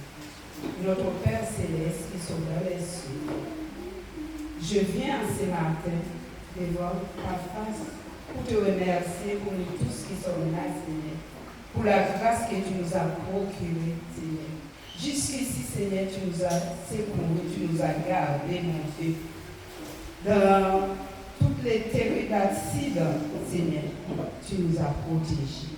Notre Père céleste qui sont dans les cieux, je viens ce matin devant ta face pour te remercier pour nous tous qui sommes là, Seigneur, pour la grâce que tu nous as procurée, Seigneur. Jusqu'ici, Seigneur, tu nous as secourus, tu nous as gardés, mon Dieu. Dans toutes les terribles accidents, Seigneur, tu nous as protégés.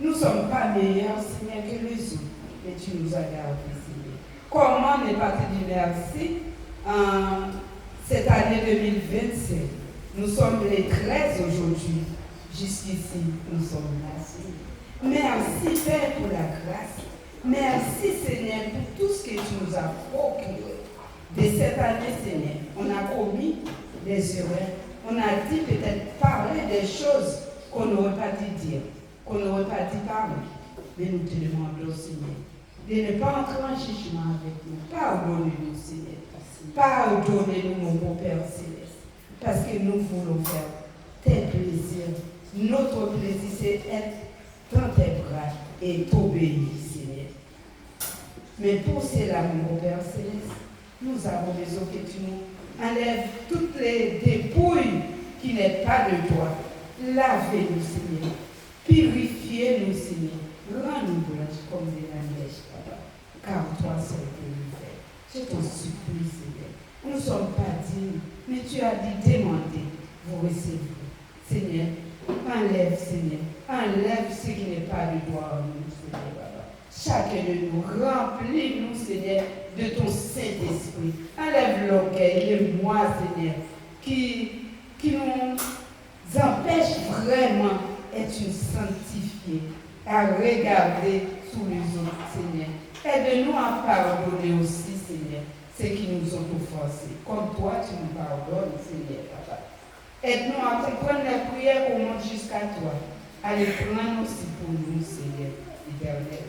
Nous ne sommes pas meilleurs, Seigneur, que les autres, mais tu nous as gardés, Seigneur. Comment ne pas te dire merci en cette année 2025? Nous sommes les 13 aujourd'hui. Jusqu'ici, nous sommes là, Seigneur. Merci, Père, pour la grâce. Merci, Seigneur, pour tout ce que tu nous as procuré. De cette année, Seigneur, on a commis des erreurs. On a dit peut-être parler des choses qu'on n'aurait pas dû dire, qu'on n'aurait pas dû parler. Mais nous te demandons, Seigneur, de ne pas entrer en jugement avec nous. Pardonnez-nous, Seigneur. Pardonnez-nous, mon beau Père céleste. Parce que nous voulons faire tes plaisirs. Notre plaisir, c'est être dans tes bras et t'obéir, Seigneur. Mais pour cela, mon beau Père céleste, nous avons besoin que tu nous enlèves toutes les dépouilles qui n'est pas de toi. Lavez-nous, Seigneur. Purifiez-nous, Seigneur. Rends-nous blanches comme de la neige, Papa. Car toi seul peux nous faire. Je t'en supplie, Seigneur. Nous ne sommes pas dignes, mais tu as dit demander, vous recevrez. Seigneur, enlève, Seigneur. Enlève ce qui n'est pas de toi en nous, Seigneur, Papa. Chacun de nous, remplis-nous, Seigneur, de ton Saint-Esprit. Enlève l'orgueil, le moi, Seigneur, qui nous empêche vraiment d'être sanctifiés, à regarder tous les autres, Seigneur. Aide-nous à pardonner aussi, Seigneur, ceux qui nous ont offensés. Comme toi, tu nous pardonnes, Seigneur, Papa. Aide-nous à comprendre les prières qu'on monte jusqu'à toi. À les prendre aussi pour nous, Seigneur, éternel.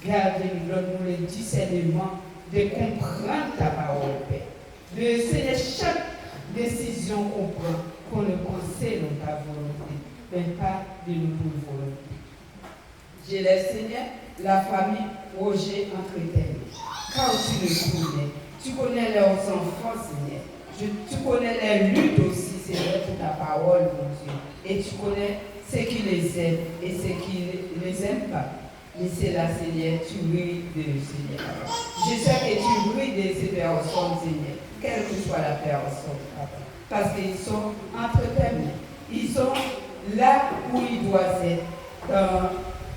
Garde-nous, donne-nous le discernement de comprendre ta parole, Père. De Seigneur, chaque décision qu'on prend, qu'on le conseille dans ta volonté, mais pas de notre volonté. J'élève, Seigneur, la famille Roger entre tes mains. Car tu le connais. Tu connais leurs enfants, Seigneur. Tu connais les luttes aussi, Seigneur, pour ta parole, mon Dieu. Et tu connais ceux qui les aiment et ceux qui ne les aiment pas. Mais c'est là, Seigneur, tu ris de nous, Seigneur. Je sais que tu ris de ces personnes, Seigneur, quelle que soit la personne, Papa. Parce qu'ils sont entre tes mains. Ils sont là où ils doivent être,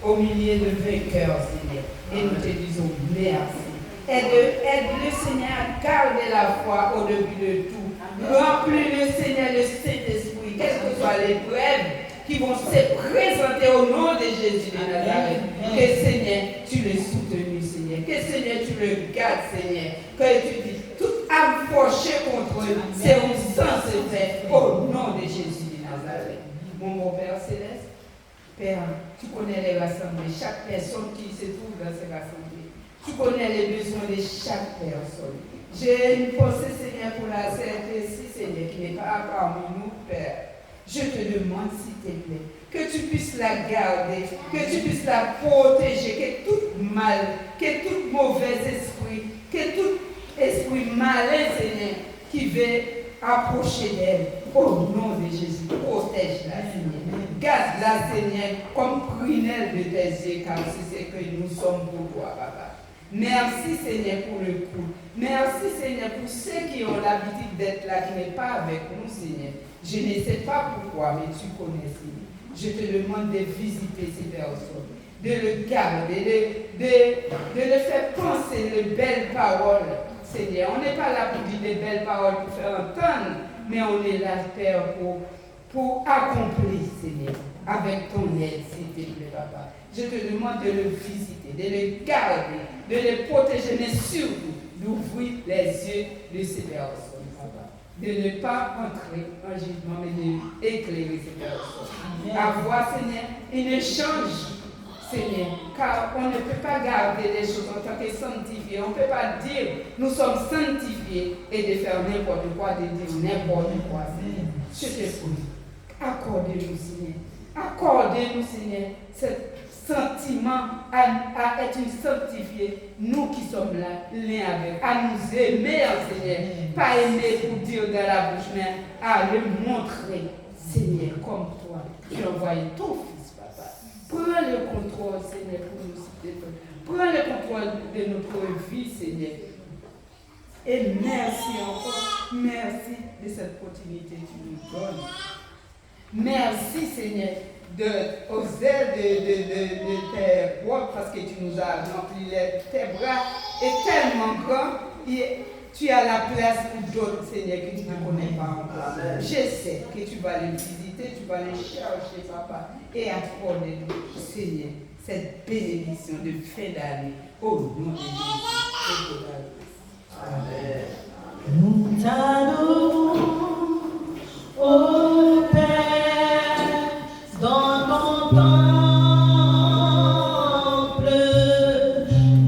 au milieu de vainqueurs, Seigneur. Et nous te disons merci. Aide-le, Seigneur, à garder la foi au début de tout. Remplis-le, Seigneur, le Saint-Esprit, quelles que soient les brèves qui vont se présenter au nom de Jésus de Nazareth. Que Seigneur, tu le soutenu, Seigneur. Que Seigneur, tu le gardes, Seigneur. Que tu dis, toute âme fauchée contre eux, c'est un sang se fait au nom de Jésus de Nazareth. Mon bon Père Céleste, Père, tu connais les rassemblées, chaque personne qui se trouve dans ces rassemblées. Tu connais les besoins de chaque personne. J'ai une pensée, Seigneur, pour la CRTC, Seigneur, qui n'est pas parmi nous, Père. Je te demande, s'il te plaît, que tu puisses la garder, que tu puisses la protéger, que tout mal, que tout mauvais esprit, que tout esprit malin, Seigneur, qui veut approcher d'elle, au nom de Jésus, protège-la, Seigneur. Garde-la, Seigneur, comme prunelle de tes yeux, car c'est ce que nous sommes pour toi, Papa. Merci, Seigneur, pour le coup. Merci, Seigneur, pour ceux qui ont l'habitude d'être là, qui n'est pas avec nous, Seigneur. Je ne sais pas pourquoi, mais tu connais, Seigneur. Je te demande de visiter ces personnes, de le garder, de le faire penser de belles paroles, Seigneur. On n'est pas là pour dire de belles paroles pour faire entendre, mais on est là, Père, pour accomplir, Seigneur, avec ton aide, s'il te plaît, Papa. Je te demande de le visiter, de le garder, de le protéger, mais surtout d'ouvrir les yeux de ces personnes, Papa. De ne pas entrer en jugement, mais d'éclairer ces personnes. Avoir, Seigneur, un échange, Seigneur, car on ne peut pas garder les choses en tant que sanctifiés. On ne peut pas dire nous sommes sanctifiés et de faire n'importe quoi, de dire n'importe quoi, Seigneur. Je te prie, accordez-nous, Seigneur. Accordez-nous, Seigneur, ce sentiment à être sanctifiés, nous qui sommes là, l'un avec, à nous aimer, Seigneur. Pas aimer pour dire dans la bouche, mais à le montrer, Seigneur, comme toi. Tu as envoyé ton Fils, Papa. Prends le contrôle, Seigneur, pour nous, s'il te plaît. Prends le contrôle de notre vie, Seigneur. Et merci encore. Merci de cette opportunité que tu nous donnes. Merci, Seigneur, aux ailes de tes bras, parce que tu nous as rempli tes bras est tellement grand. Et tu as la place pour d'autres, Seigneur, que tu ne connais pas encore. Amen. Je sais que tu vas les visiter, tu vas les chercher, Papa, et accorder-nous, Seigneur, cette bénédiction de fin d'année. Au nom de Jésus. Amen. Nous t'adorons, ô Père, dans ton temple.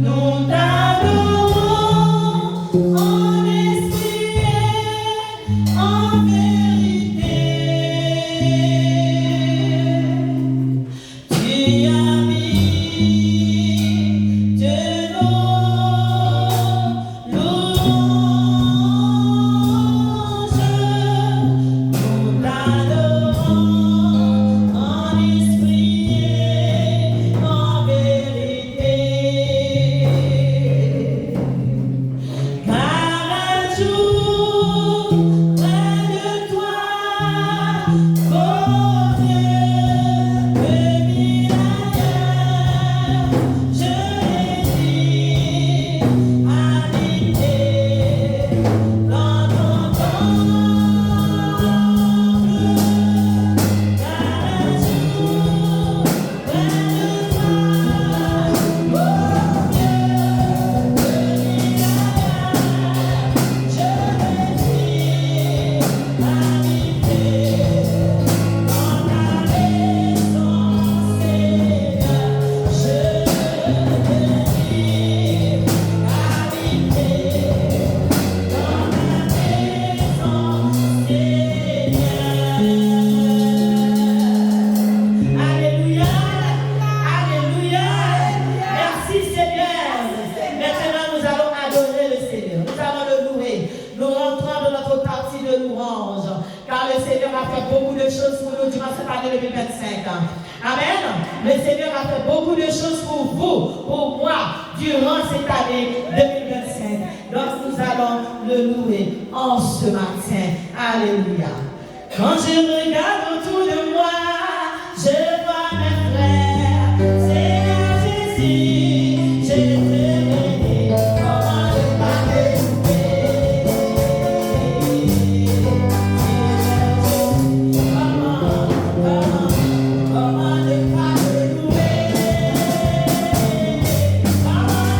Nous t'adorons en esprit et en vérité. Tu habites de nos louanges. Nous Le Seigneur a fait beaucoup de choses pour vous, pour moi, durant cette année 2025. Donc nous allons le louer en ce matin. Alléluia. Quand je regarde autour de moi, je vois mes frères, Seigneur Jésus, je te bénis, comment ne pas te louer? Comment ne pas te louer? Comment ne pas te louer? Comment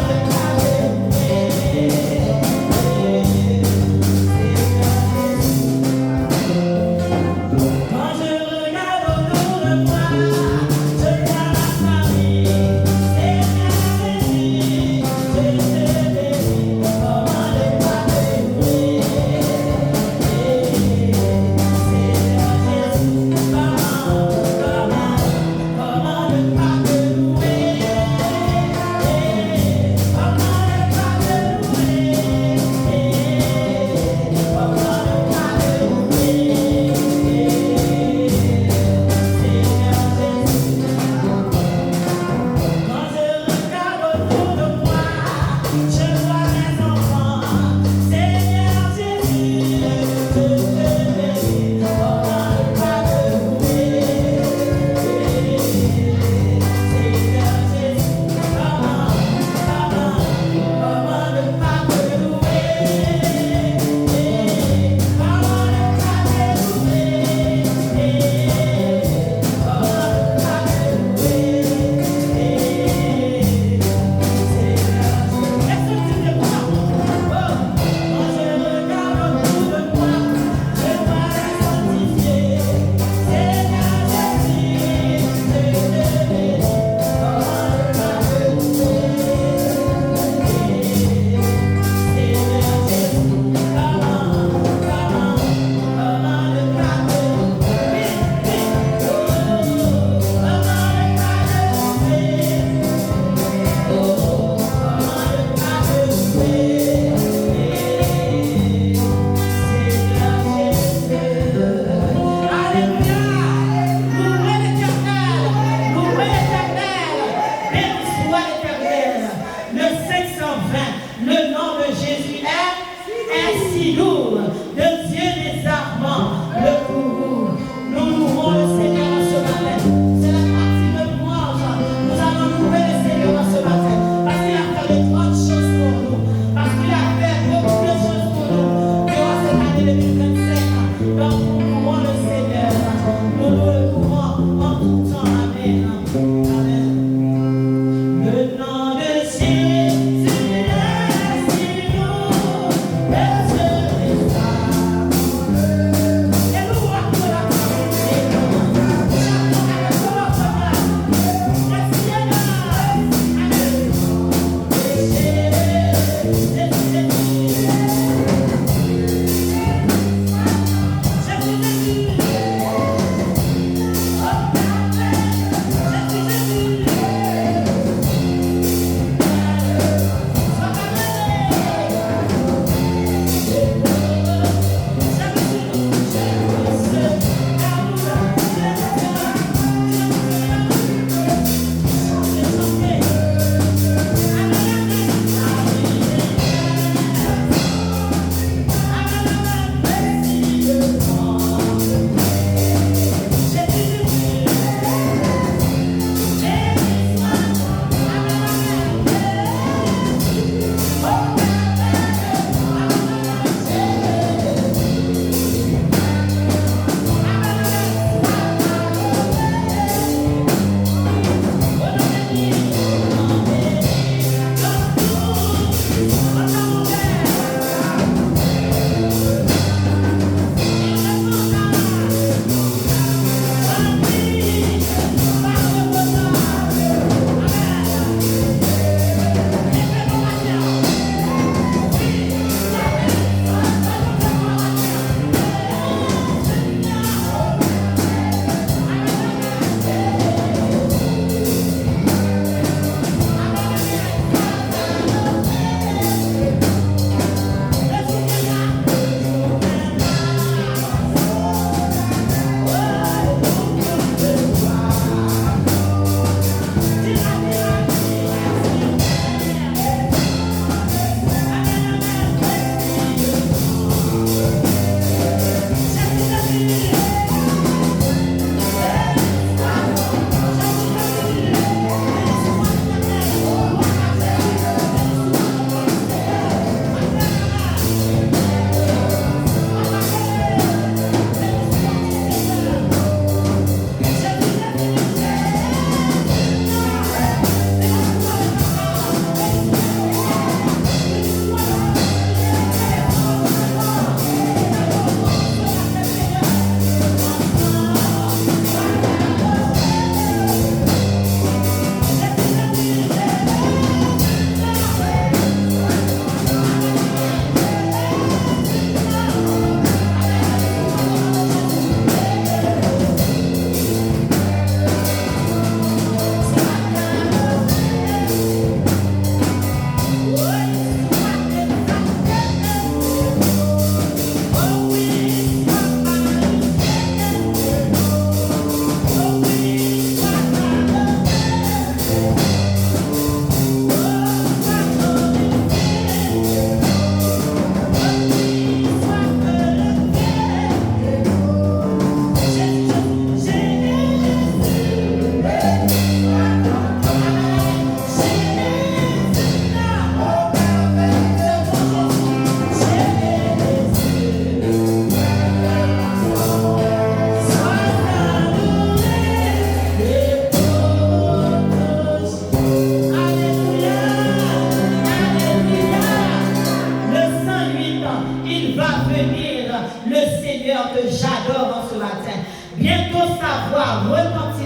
ne pas te louer? Quand je regarde autour de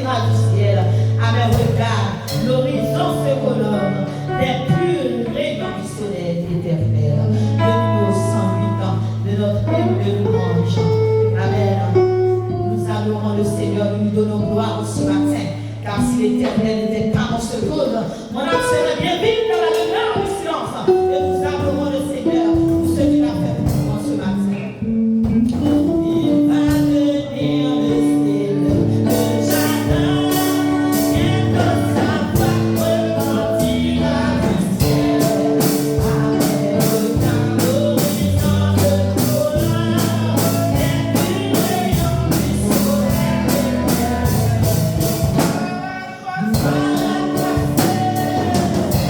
s'élèvera du ciel. À mes regards, l'horizon se colore des purs rayons du soleil éternel. Le numéro 108 ans de notre hymne de louange. Amen. Nous adorons le Seigneur, nous lui donnons gloire ce matin. Car si l'Éternel n'était pas mon secours, mon âme serait bien vite dans la demeure du silence. Et nous adorons le Seigneur pour ce qu'il a fait pour moi ce matin. Il va venir le ciel, le jardin, bientôt sa voix retentira du ciel. Avec aucun horizon de couleur, les plus rayons du soleil éternel. Voilà quoi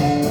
faire.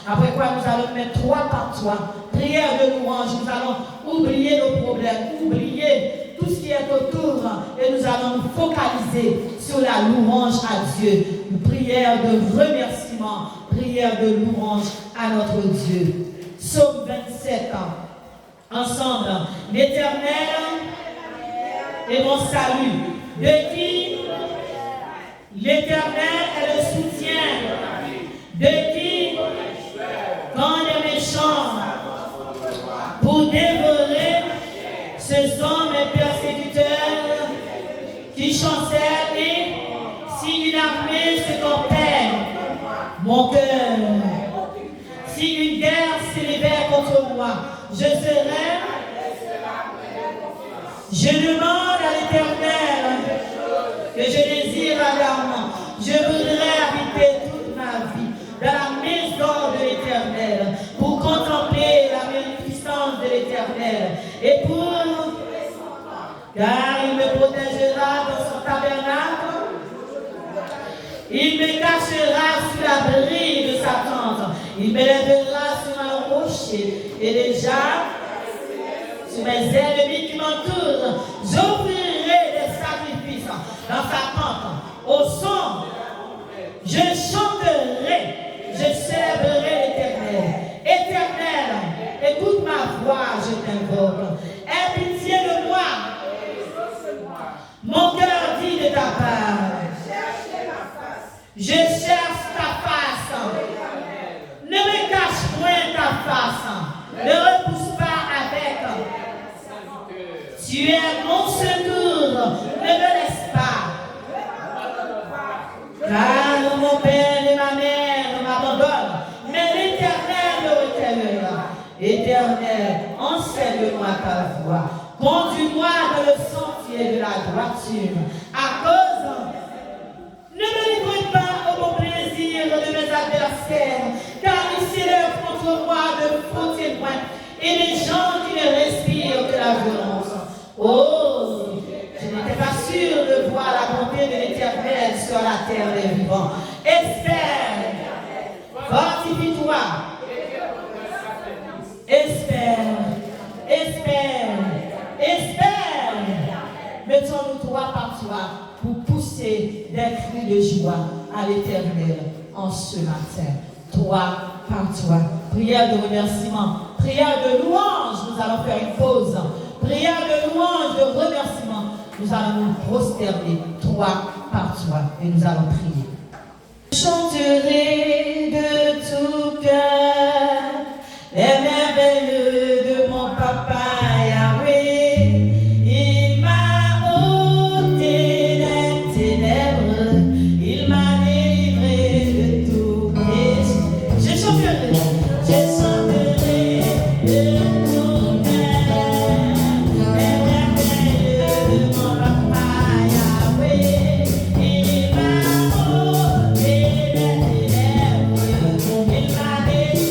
Après quoi, nous allons mettre 3 par 3. Prière de louange. Nous allons oublier nos problèmes, oublier tout ce qui est autour et nous allons nous focaliser sur la louange à Dieu. Une prière de remerciement, prière de louange à notre Dieu. Psaume 27. Ensemble, l'Éternel est mon salut. De qui? L'Éternel est le soutien. De qui? Quand les méchants pour dévorer ces hommes et persécuteurs qui chancellent et si une armée se compère mon cœur, si une guerre s'élève contre moi, je demande à l'Éternel que je désire ardemment. Je voudrais habiter toute ma vie dans la maison de l'Éternel pour contempler la magnificence de l'Éternel et car il me protégera dans son tabernacle, il me cachera sous l'abri de sa tente, il m'élèvera sur un rocher et déjà sur mes ennemis qui m'entourent, j'offrirai des sacrifices dans sa tente. Au son, je chanterai, je célébrerai l'Éternel. Éternel, écoute ma voix, je t'invoque. Aie pitié de moi. Mon cœur dit de ta part. Je cherche ta face. Ne me cache point ta face. Ne repousse pas avec. Tu es mon secours. Ne me laisse pas. Car mon père et ma mère m'abandonnent. Mais l'Éternel me retiendra. Éternel, enseigne-moi ta voie. Conduis-moi dans le sentier de la droiture. À cause, ne me livre pas au bon plaisir de mes adversaires, car ils s'élèvent contre moi de faux témoins et des gens qui ne respirent que la violence. Oh, je n'étais pas sûr de voir la bonté de l'Éternel sur la terre des vivants. Espère, fortifie-toi. Espère, espère, espère. Mettons-nous 3 par 3 pour pousser des cris de joie à l'Éternel en ce matin. 3 par 3. Prière de remerciement, prière de louange. Nous allons faire une pause. Prière de louange, de remerciement. Nous allons nous prosterner 3 par 3 et nous allons prier. Je chanterai de tout cœur les merveilles de mon papa Yahweh. Il m'a ôté des ténèbres, il m'a délivré de tout péché. Je chanterai de tout cœur les merveilles de mon papa Yahweh. Il m'a ôté des ténèbres, il m'a délivré.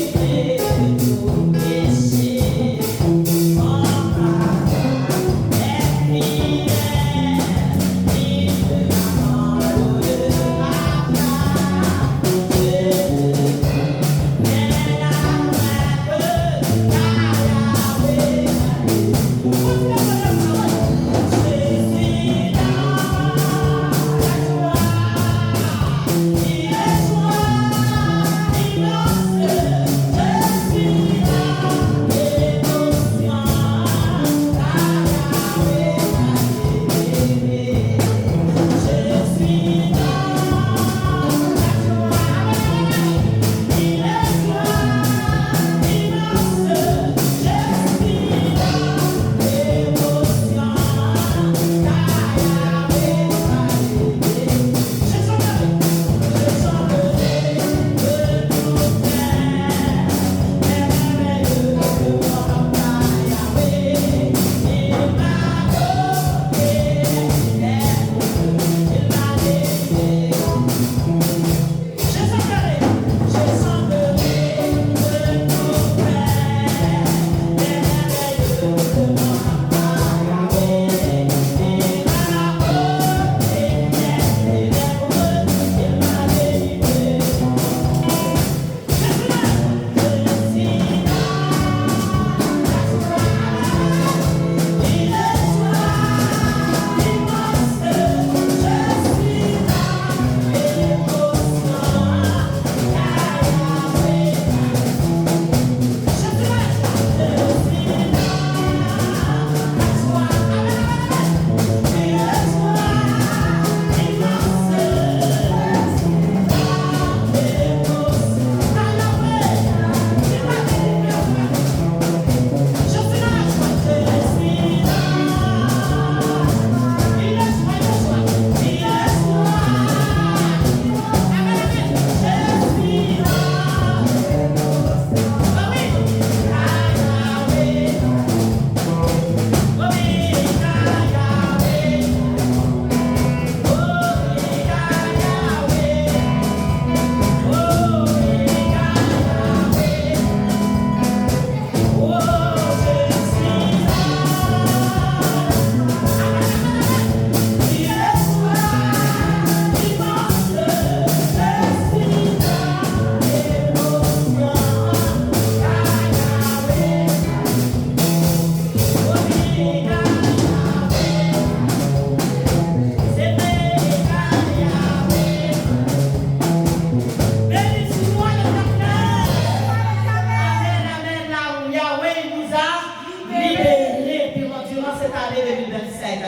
durant cette année 2025.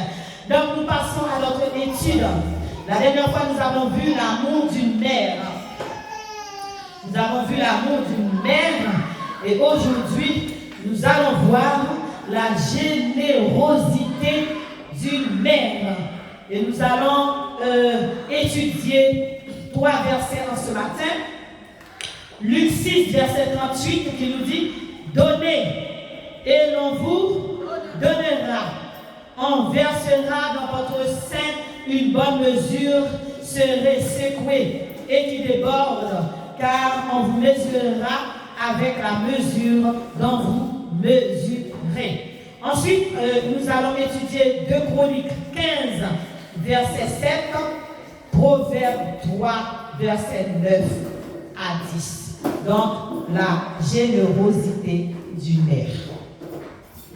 Donc nous passons à notre étude. La dernière fois, nous avons vu l'amour d'une mère. Nous avons vu l'amour d'une mère. Et aujourd'hui, nous allons voir la générosité d'une mère. Et nous allons étudier 3 versets en ce matin. Luc 6, verset 38, qui nous dit « Donnez, et l'on vous donnera. On versera dans votre sein une bonne mesure, serez secouée et qui déborde, car on vous mesurera avec la mesure dont vous mesurez. » Ensuite, nous allons étudier 2 Chroniques 15, verset 7, Proverbe 3, verset 9 à 10. Donc, la générosité d'une mère.